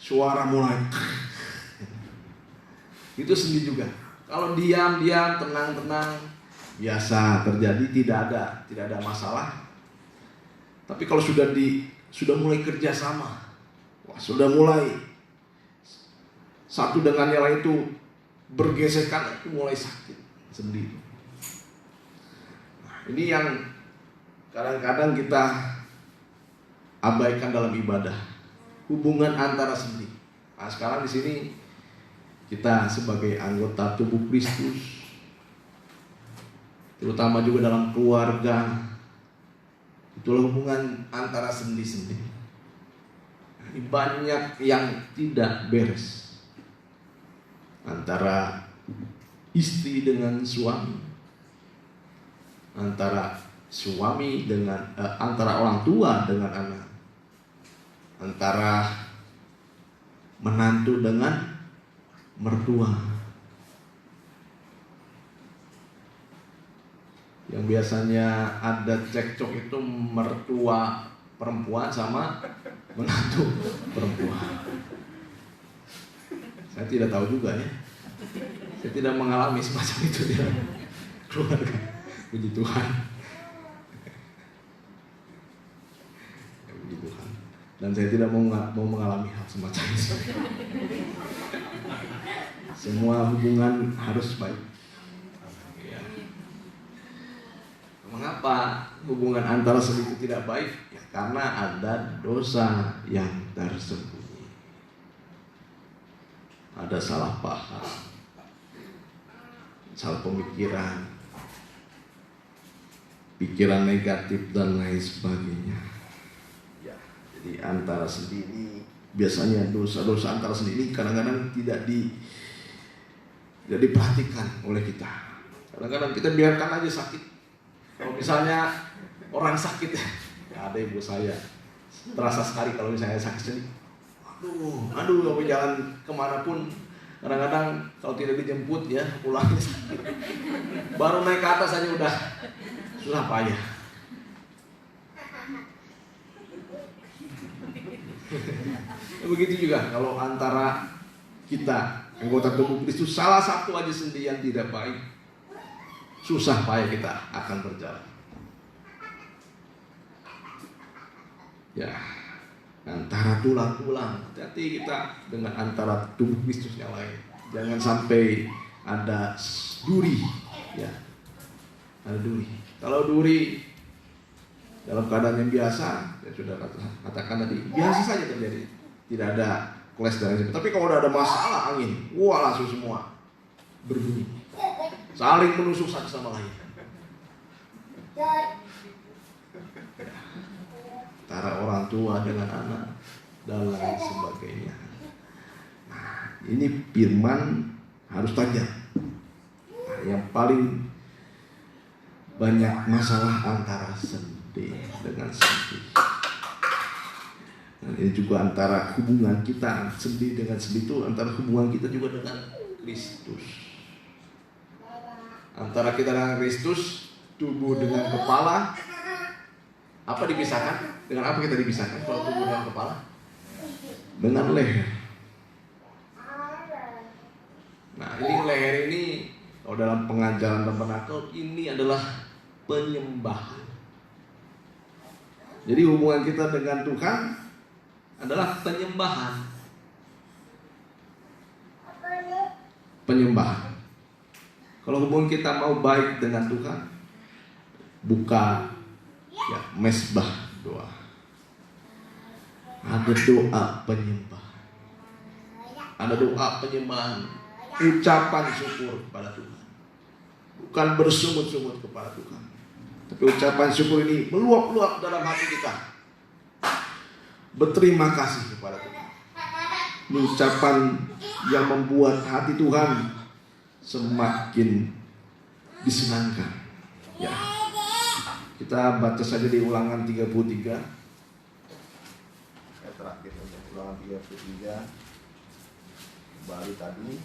S4: suara mulai Itu sendi juga. Kalau diam-diam, tenang-tenang, biasa terjadi, tidak ada masalah. Tapi kalau sudah mulai kerjasama, sudah mulai satu dengan yang lain itu bergesekan, itu mulai sakit sendi. Nah, ini yang kadang-kadang kita abaikan dalam ibadah, hubungan antara sendi. Nah, sekarang di sini kita sebagai anggota tubuh Kristus, terutama juga dalam keluarga, itulah hubungan antara sendi-sendi. Ini banyak yang tidak beres antara istri dengan suami, antara suami dengan antara orang tua dengan anak, antara menantu dengan mertua. Yang biasanya ada cekcok itu mertua perempuan sama menantu perempuan. Saya tidak tahu juga ya. Saya tidak mengalami semacam itu di keluarga. Puji Tuhan. Puji Tuhan. Dan saya tidak mau mengalami hal semacam itu. Semua hubungan harus baik. Ya. Mengapa hubungan antara sendi itu tidak baik? Ya, karena ada dosa yang tersembunyi. Ada salah paham, salah pemikiran, pikiran negatif dan lain sebagainya. Ya, jadi antara sendi ini biasanya dosa-dosa antara sendi ini kadang-kadang tidak diperhatikan oleh kita. Kadang-kadang kita biarkan aja sakit. Kalau misalnya orang sakit, ya ada ibu saya terasa sekali kalau misalnya sakit sendi. Aduh, mau jalan kemanapun, kadang-kadang kalau tidak dijemput ya pulangnya sakit. Baru naik ke atas aja udah susah payah. Begitu juga kalau antara kita anggota tubuh Kristus, salah satu aja sendi yang tidak baik, susah payah kita akan berjalan. Ya, antara tulang-tulang, hati-hati kita dengan antara tubuh Kristus yang lain. Jangan sampai ada duri, ya, ada duri. Kalau duri dalam keadaan yang biasa, ya sudah katakan tadi, biasa saja terjadi, tidak ada kelas dan lain. Tapi kalau udah ada masalah angin, wah langsung semua berbunyi, saling menusuk satu sama lain. Antara orang tua dengan anak dan lain sebagainya. Nah, ini firman harus tajam. Nah, yang paling banyak masalah antara sendi dengan sendi. Dan ini juga antara hubungan kita sendi dengan sendi itu antara hubungan kita juga dengan Kristus. Antara kita dengan Kristus, tubuh dengan kepala, apa dipisahkan? Dengan apa kita dipisahkan kalau tubuh dengan kepala? Dengan leher. Nah, ini leher ini kalau dalam pengajaran tabernakel ini adalah penyembahan. Jadi hubungan kita dengan Tuhan adalah penyembahan. Penyembahan. Kalau hubungan kita mau baik dengan Tuhan, buka ya mesbah doa. Ada doa penyembahan. Ada doa penyembahan, ucapan syukur kepada Tuhan. Bukan bersungut-sungut kepada Tuhan, tapi ucapan syukur ini meluap-luap dalam hati kita. Berterima kasih kepada Tuhan. Ini ucapan yang membuat hati Tuhan semakin disenangkan. Ya. Kita baca saja di Ulangan 33. Yang terakhir Ulangan 33. Baru tadi.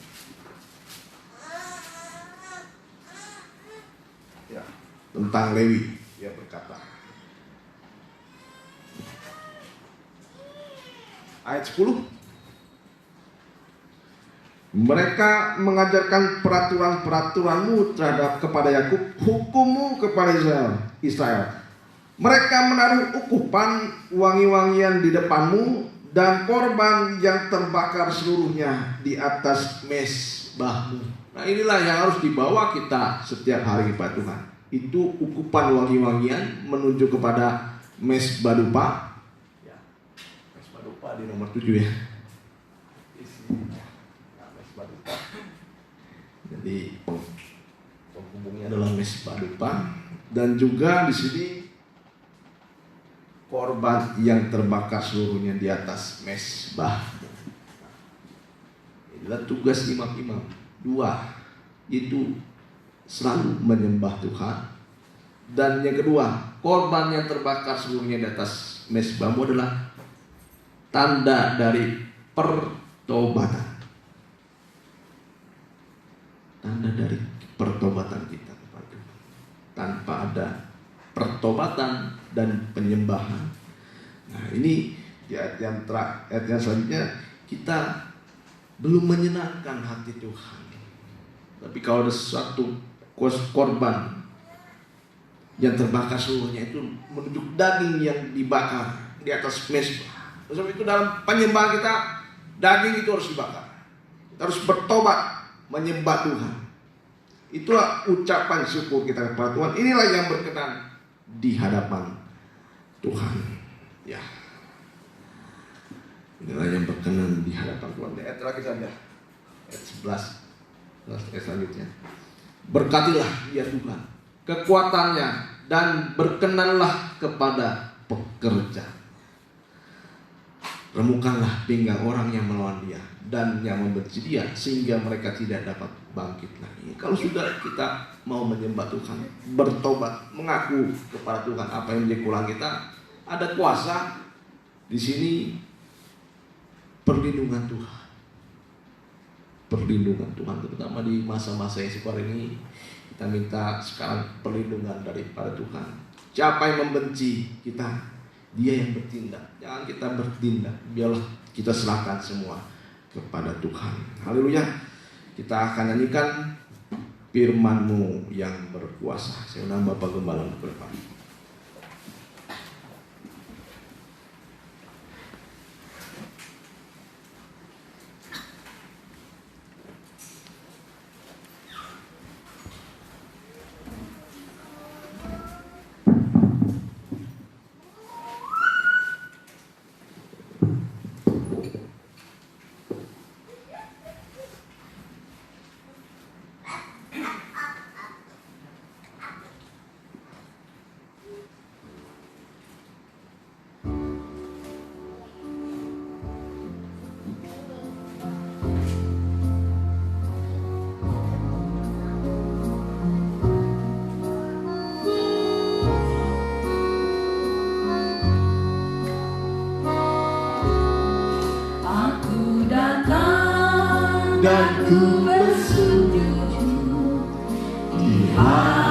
S4: Ya, tentang Lewi, dia berkata. Ayat 10. Mereka mengajarkan peraturan-peraturanmu terhadap kepada Yakub, hukummu kepada Israel. Mereka menaruh ukupan wangi-wangian di depanmu dan korban yang terbakar seluruhnya di atas mezbahmu. Nah, inilah yang harus dibawa kita setiap hari kepada Tuhan. Itu ukupan wangi-wangian menuju kepada mezbah dupa. Ya, mezbah dupa di nomor 7 ya. Jadi penghubungnya adalah mezbah dupa, dan juga di sini korban yang terbakar seluruhnya di atas mezbah. Inilah tugas imam-imam. 2, itu selalu menyembah Tuhan. Dan yang kedua, korban yang terbakar seluruhnya di atas mezbahmu adalah tanda dari pertobatan. Tanda dari pertobatan kita kepada Tuhan. Tanpa ada pertobatan dan penyembahan. Nah, ini di ayat yang selanjutnya, kita belum menyenangkan hati Tuhan. Tapi kalau ada suatu korban yang terbakar seluruhnya, itu menunjuk daging yang dibakar di atas mezbah. Sebab itu dalam penyembahan kita, daging itu harus dibakar. Kita harus bertobat, menyembah Tuhan. Itulah ucapan syukur kita kepada Tuhan. Inilah yang berkenan di hadapan Tuhan. Ya, inilah yang berkenan di hadapan Tuhan. Ayat terakhir saja, ayat 11. Ayat selanjutnya, berkatilah ya Tuhan kekuatannya, dan berkenanlah kepada pekerja. Remukkanlah pinggang orang yang melawan dia dan yang membenci dia, sehingga mereka tidak dapat bangkit lagi. Kalau sudah kita mau menyembah Tuhan, bertobat, mengaku kepada Tuhan apa yang menjadi kesalahan kita, ada kuasa di sini, perlindungan Tuhan. Perlindungan Tuhan, terutama di masa-masa yang sekarang ini, kita minta sekarang perlindungan daripada Tuhan. Siapa yang membenci kita, dia yang bertindak. Jangan kita bertindak, biarlah kita serahkan semua kepada Tuhan. Haleluya. Kita akan nyanyikan firman-Mu yang berkuasa. Saya undang Bapak Gembala ke depan.
S1: Dan ku bersujud di hadapan-Mu,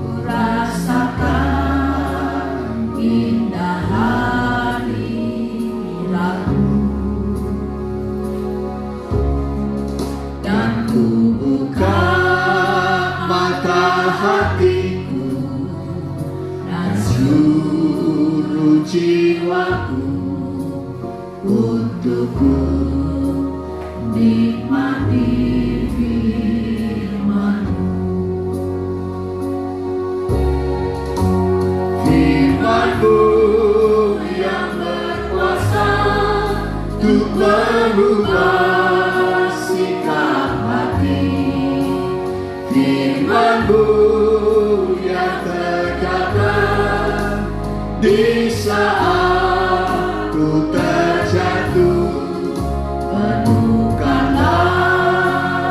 S2: Ku rasakan indah hadirat-Mu, dan ku
S1: buka mata hatiku
S2: dan
S1: seluruh jiwaku untuk ku
S2: nikmati firman-Mu.
S1: firman-Mu yang berkuasa untuk mengubah sikap hati. Firman-Mu yang terjaga di saat ku terjatuh. Penuhkanlah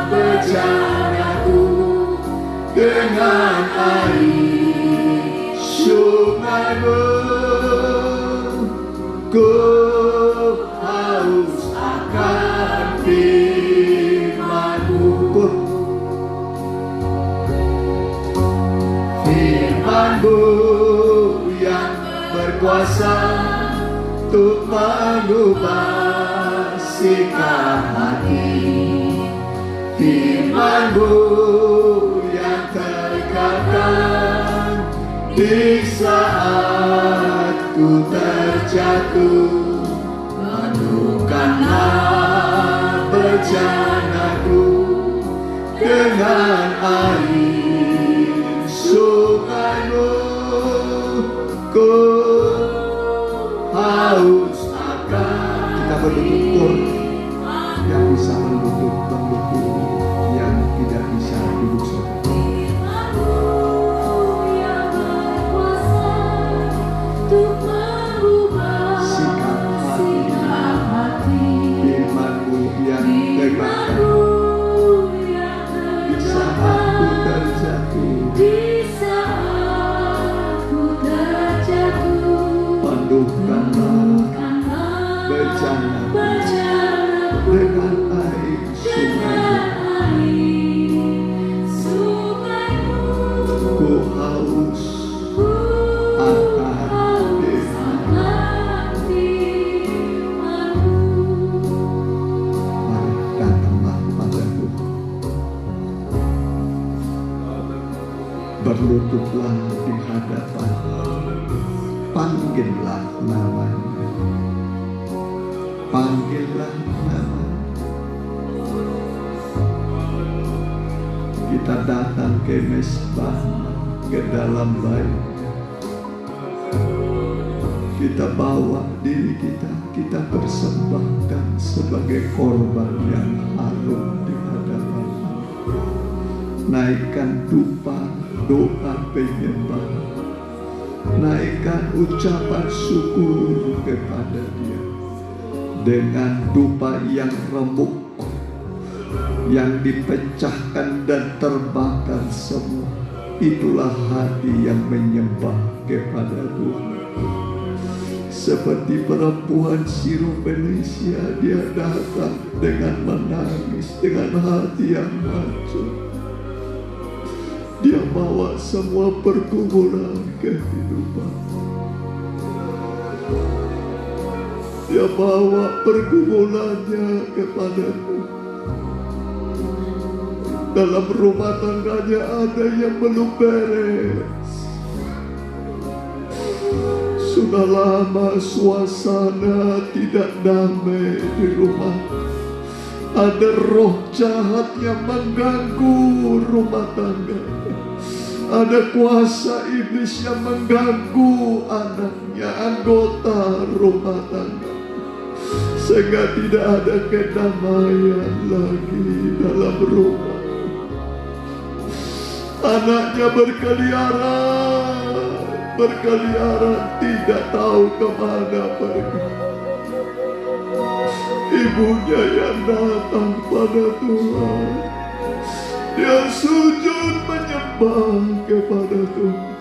S1: berjalanku dengan air sungai-Mu. Ku haus akan firman-Mu. Firman-Mu yang berkuasa untuk mengubah sikap hati, firman-Mu yang tegakkan di saat ku terjatuh. Penuhkanlah bejanaku dengan air sungai-Mu. Ku haus akan. Kita bertutur yang bisa menutup pendukung yang tidak bisa duduk saja.
S2: yang berkuasa untuk merubah
S1: Sikap hati, firman-Mu yang tegakkan di saat ku terjatuh. Panduhkanlah bejana dengan air sungai-Mu. Ku haus akan firman-Mu. Mari datanglah padaku, berlututlah di hadapan, panggillah namanya, panggillah namanya. Kita datang ke mezbah, ke dalam bait. Kita bawa diri kita, kita persembahkan sebagai korban yang harum di hadapan. Naikkan dupa, doa penyembahan, naikkan ucapan syukur kepada Dia dengan dupa yang remuk, yang dipecahkan dan terbakar semua. Itulah hati yang menyembah kepada Tuhan. Seperti perempuan Siro-Fenisia, dia datang dengan menangis, dengan hati yang hancur. Dia bawa semua pergumulan kehidupan. Dia bawa pergumulannya kepada Tuhan. Dalam rumah tangganya ada yang belum beres. Sudah lama suasana tidak damai di rumah. Ada roh jahat yang mengganggu rumah tangga. Ada kuasa iblis yang mengganggu anaknya, anggota rumah tangga. Sehingga tidak ada kedamaian lagi dalam rumah. Anaknya berkeliaran tidak tahu kemana pergi. Ibunya yang datang pada Tuhan, dia sujud menyembah kepada Tuhan.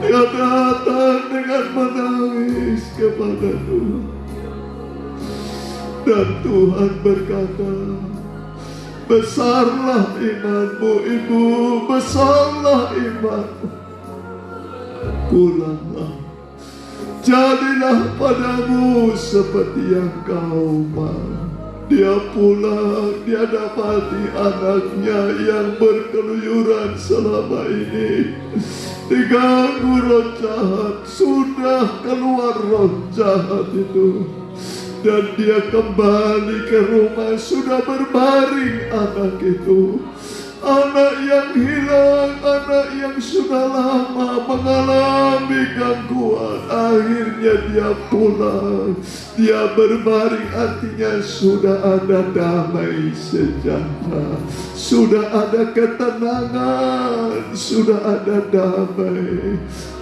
S1: Dia datang dengan menangis kepada Tuhan. Dan Tuhan berkata, besarlah imanmu ibu, besarlah imanmu. Pulanglah, jadilah padamu seperti yang kau mau. Dia pulang, dia dapati anaknya yang berkeluyuran selama ini diganggu roh jahat. Sudah keluar roh jahat itu, dan dia kembali ke rumah. Sudah berbaring anak itu, anak yang hilang, anak yang sudah lama mengalami gangguan. Akhirnya dia pulang, dia berbaring, artinya sudah ada damai sejahtera, sudah ada ketenangan, sudah ada damai.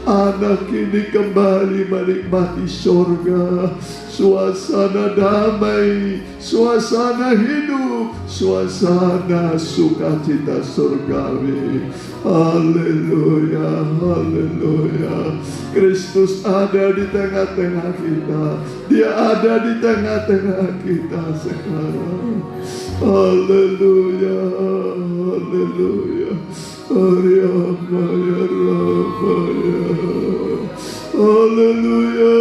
S1: Anak ini kembali menikmati surga, suasana damai, suasana hidup, suasana sukacita surgawi. Haleluya, haleluya. Kristus ada di tengah-tengah kita. Dia ada di tengah-tengah kita sekarang. Haleluya, haleluya. Haleluya, haleluya, haleluya.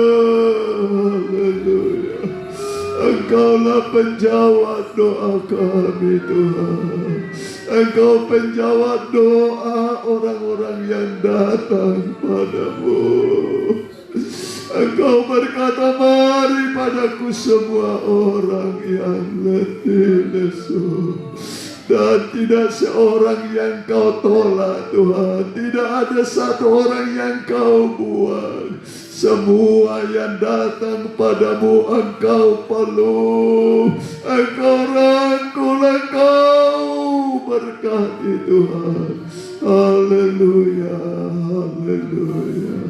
S1: penjawab doa kami Tuhan. Engkau penjawab doa orang-orang yang datang padamu. Engkau berkata, mari padaku semua orang yang letih lesu, dan tidak seorang yang kau tolak Tuhan. Tidak ada satu orang yang kau buang. Semua yang datang padamu Engkau peluk, Engkau rangkul, Engkau berkati Tuhan. Haleluya, haleluya.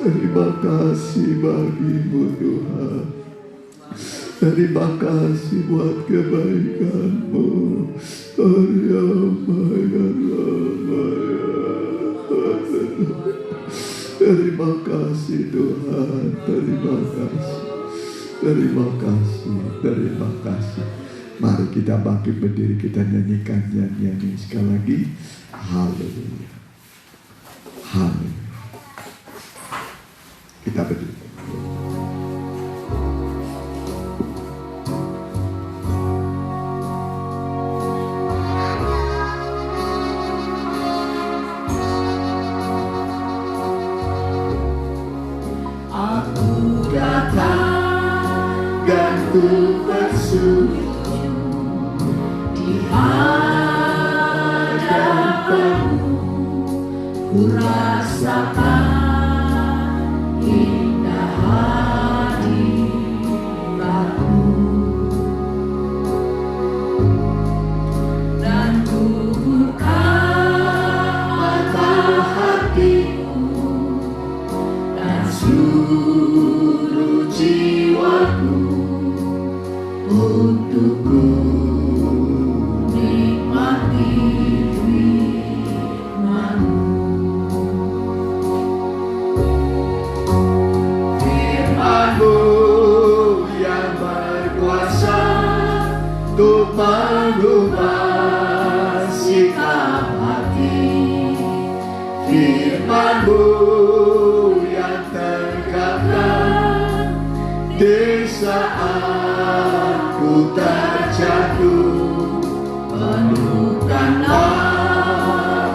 S1: Terima kasih bagimu Tuhan. Terima kasih buat kebaikan-Mu. Terima kasih Tuhan. Terima kasih. Terima kasih. Terima kasih. Mari kita bangkit berdiri, kita nyanyikan nyanyian ini sekali lagi. Haleluya. Haleluya. Kita berdiri.
S2: Aku datang gantung bersujud di hadapan-Mu, ku rasakan indah hadirat-Mu, dan ku buka mata hatiku dan seluruh jiwaku untuk ku nikmati firman-Mu. Firman-Mu yang berkuasa untuk mengubah sikap hati. Firman-Mu yang terkadang di saat ku terjatuh, penuhkanlah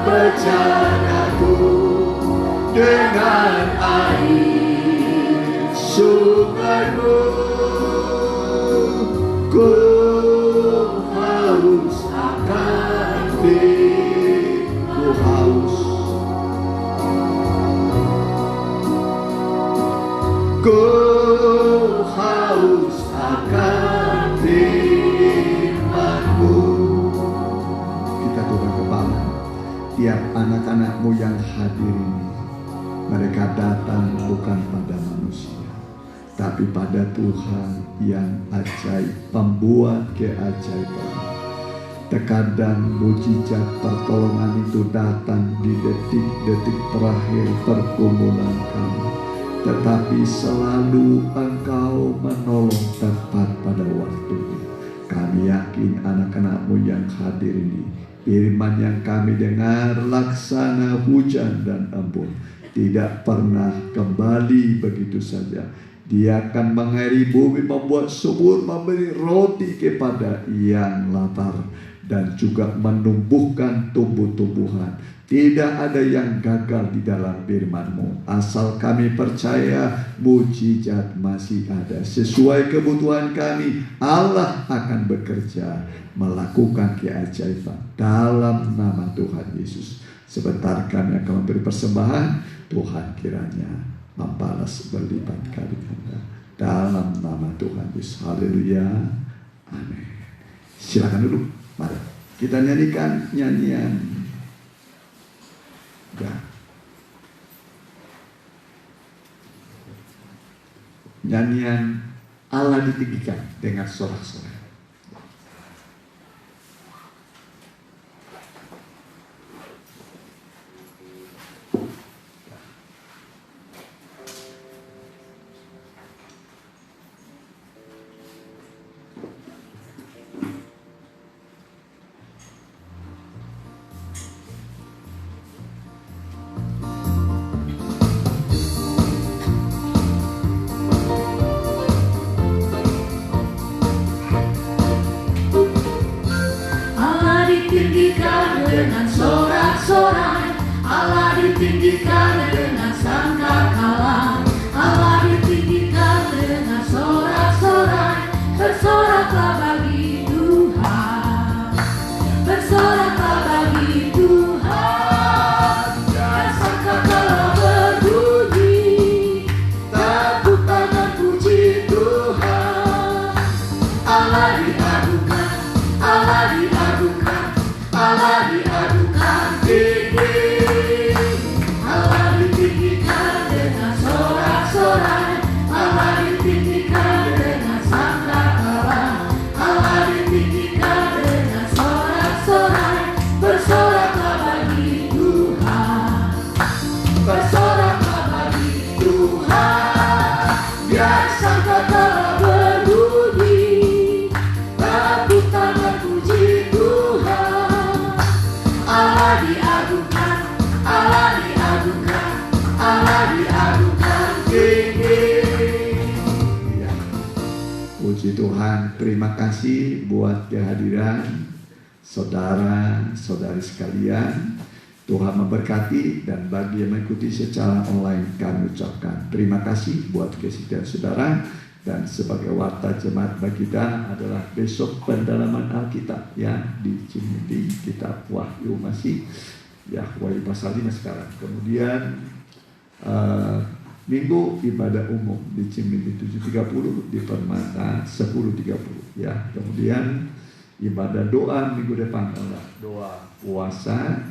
S2: berjalanku dengan air sungai-Mu. Ku haus akan ku haus. Ku haus akan firman-Mu. Kita tunduk kepala. Tiap anak-anak-Mu yang hadir ini, mereka datang bukan pada manusia, tapi pada Tuhan yang ajaib, pembuat keajaiban. Terkadang mujizat pertolongan itu datang di detik-detik terakhir pergumulan kami, tetapi selalu Engkau menolong tepat pada waktunya. Kami yakin anak-anak-Mu yang hadir ini, firman yang kami dengar laksana hujan dan embun, tidak pernah kembali begitu saja. Dia akan mengairi bumi, membuat subur, memberi roti kepada yang lapar, dan juga menumbuhkan tumbuh-tumbuhan. Tidak ada yang gagal di dalam firman-Mu. Asal kami percaya mujizat masih ada. Sesuai kebutuhan kami, Allah akan bekerja melakukan keajaiban dalam nama Tuhan Yesus. Sebentar kami akan memberi persembahan, Tuhan kiranya membalas berlipat kali ganda dalam nama Tuhan Yesus. Haleluya. Amin. Silakan duduk. Mari kita nyanyikan nyanyian. Ya. Nyanyian Allah ditinggikan dengan sorak-sorai.
S5: dengan sorak-sorai, Allah ditinggikan dengan sangkakala, Allah ditinggikan dengan sorak-sorai. Bersoraklah bagi Tuhan, bersoraklah bagi Tuhan. Dan sangkakala berbunyi, tepuk tangan puji Tuhan. Allah diadukan, Allah diadukan, Allah diadukan tinggi. Allah ditinggikan dengan sorak-sorai, Allah ditinggikan dengan sangkakala, Allah ditinggikan dengan sorak-sorai. Bersoraklah bagi Tuhan, bersoraklah bagi Tuhan. Biar sangkakala berbunyi, tepuk tangan puji Tuhan. Allah diadukan, Allah diadukan, Allah diadukan tinggi.
S2: Ya. Puji Tuhan, terima kasih buat kehadiran saudara-saudari sekalian. Tuhan memberkati, dan bagi yang mengikuti secara online kami ucapkan terima kasih buat kesetiaan saudara. Dan sebagai warta jemaat bagi kita adalah besok pendalaman Alkitab ya di Cimindi, kitab Wahyu masih ya, Wahyu pasal 5 sekarang. Kemudian Minggu ibadah umum di Cimindi 7.30, di Permata 10.30 ya. Kemudian ibadah doa minggu depan adalah doa puasa.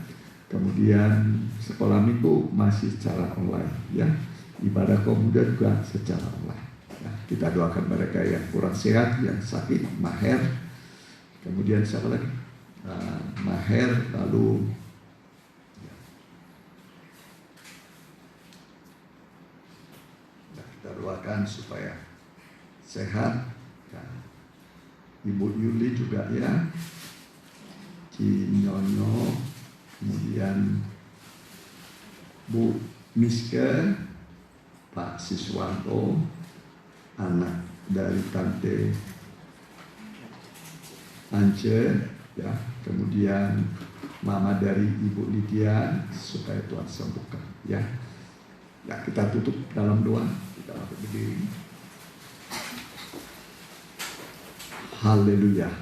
S2: Kemudian sekolah minggu masih secara online ya. Ibadah pemuda juga secara online. Ya, kita doakan mereka yang kurang sehat, yang sakit, Maher. Kemudian siapa lagi? Maher, lalu ya, kita doakan supaya sehat. Ya. Ibu Yuli juga ya, Cinyonyo, kemudian Bu Miske, Pak Siswanto, anak dari Tante Ance ya, kemudian mama dari Ibu Lydia, supaya Tuhan sembuhkan ya. Ya, kita tutup dalam doa, kita berdiri. Haleluya.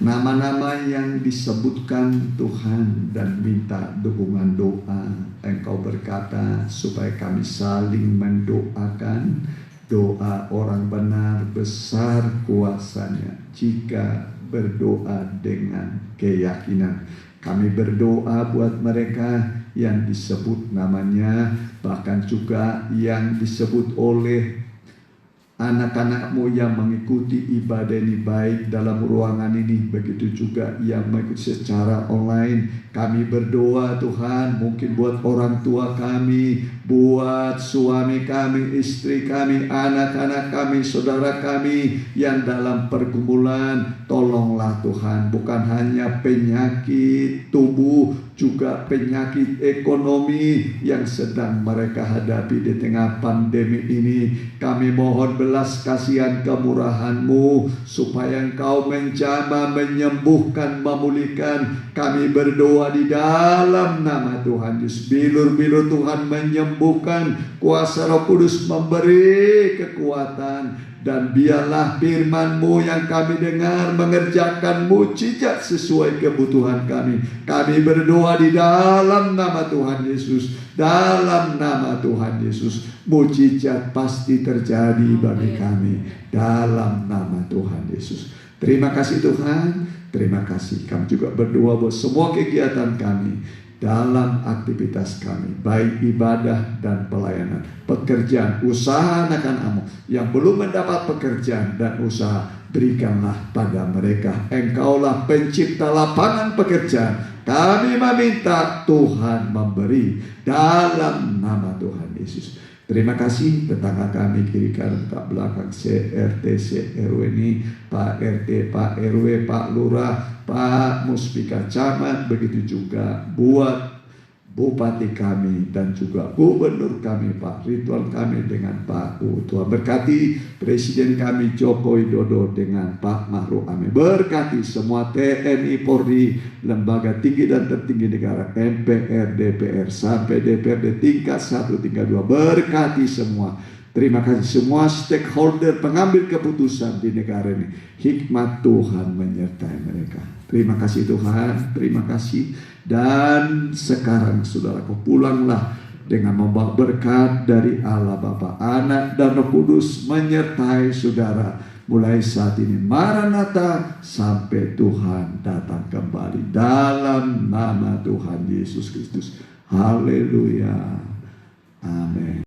S2: Nama-nama yang disebutkan Tuhan dan minta dukungan doa, Engkau berkata supaya kami saling mendoakan. Doa orang benar besar kuasanya jika berdoa dengan keyakinan. Kami berdoa buat mereka yang disebut namanya, bahkan juga yang disebut oleh anak-anakmu yang mengikuti ibadah ini baik dalam ruangan ini, begitu juga yang mengikuti secara online. Kami berdoa Tuhan, mungkin buat orang tua kami, buat suami kami, istri kami, anak-anak kami, saudara kami yang dalam pergumulan. Tolonglah Tuhan, bukan hanya penyakit tubuh, juga penyakit ekonomi yang sedang mereka hadapi di tengah pandemi ini. Kami mohon belas kasihan kemurahan-Mu supaya Engkau menjamah, menyembuhkan, memulihkan. Kami berdoa di dalam nama Tuhan Yesus. Bilur-bilur Tuhan menyembuhkan, kuasa Roh Kudus memberi kekuatan. Dan biarlah firman-Mu yang kami dengar mengerjakan mujizat sesuai kebutuhan kami. Kami berdoa di dalam nama Tuhan Yesus. Dalam nama Tuhan Yesus, mujizat pasti terjadi bagi kami. Dalam nama Tuhan Yesus. Terima kasih Tuhan. Terima kasih. Kami juga berdoa buat semua kegiatan kami, dalam aktivitas kami, baik ibadah dan pelayanan, pekerjaan, usaha anak-anakmu yang belum mendapat pekerjaan dan usaha, berikanlah pada mereka. Engkaulah pencipta lapangan pekerjaan. Kami meminta, Tuhan memberi dalam nama Tuhan Yesus. Terima kasih tetangga kami kiri kanan tak belakang, CRT, CRW ini, Pak RT, Pak RW, Pak Lurah, Pak Muspika Camat, begitu juga buat
S1: Bupati kami dan juga gubernur kami Pak Ridwan Kamil dengan Pak Tuhan. Berkati Presiden kami Joko Widodo dengan Pak Ma'ruf Amin. Berkati semua TNI Polri, lembaga tinggi dan tertinggi negara, MPR, DPR sampai DPRD tingkat 1, tingkat 2. Berkati semua. Terima kasih semua stakeholder pengambil keputusan di negara ini. Hikmat Tuhan menyertai mereka. Terima kasih Tuhan, terima kasih. Dan sekarang saudaraku, pulanglah dengan membawa berkat dari Allah Bapa, Anak dan Roh Kudus menyertai saudara mulai saat ini. Maranatha, sampai Tuhan datang kembali, dalam nama Tuhan Yesus Kristus. Haleluya. Amin.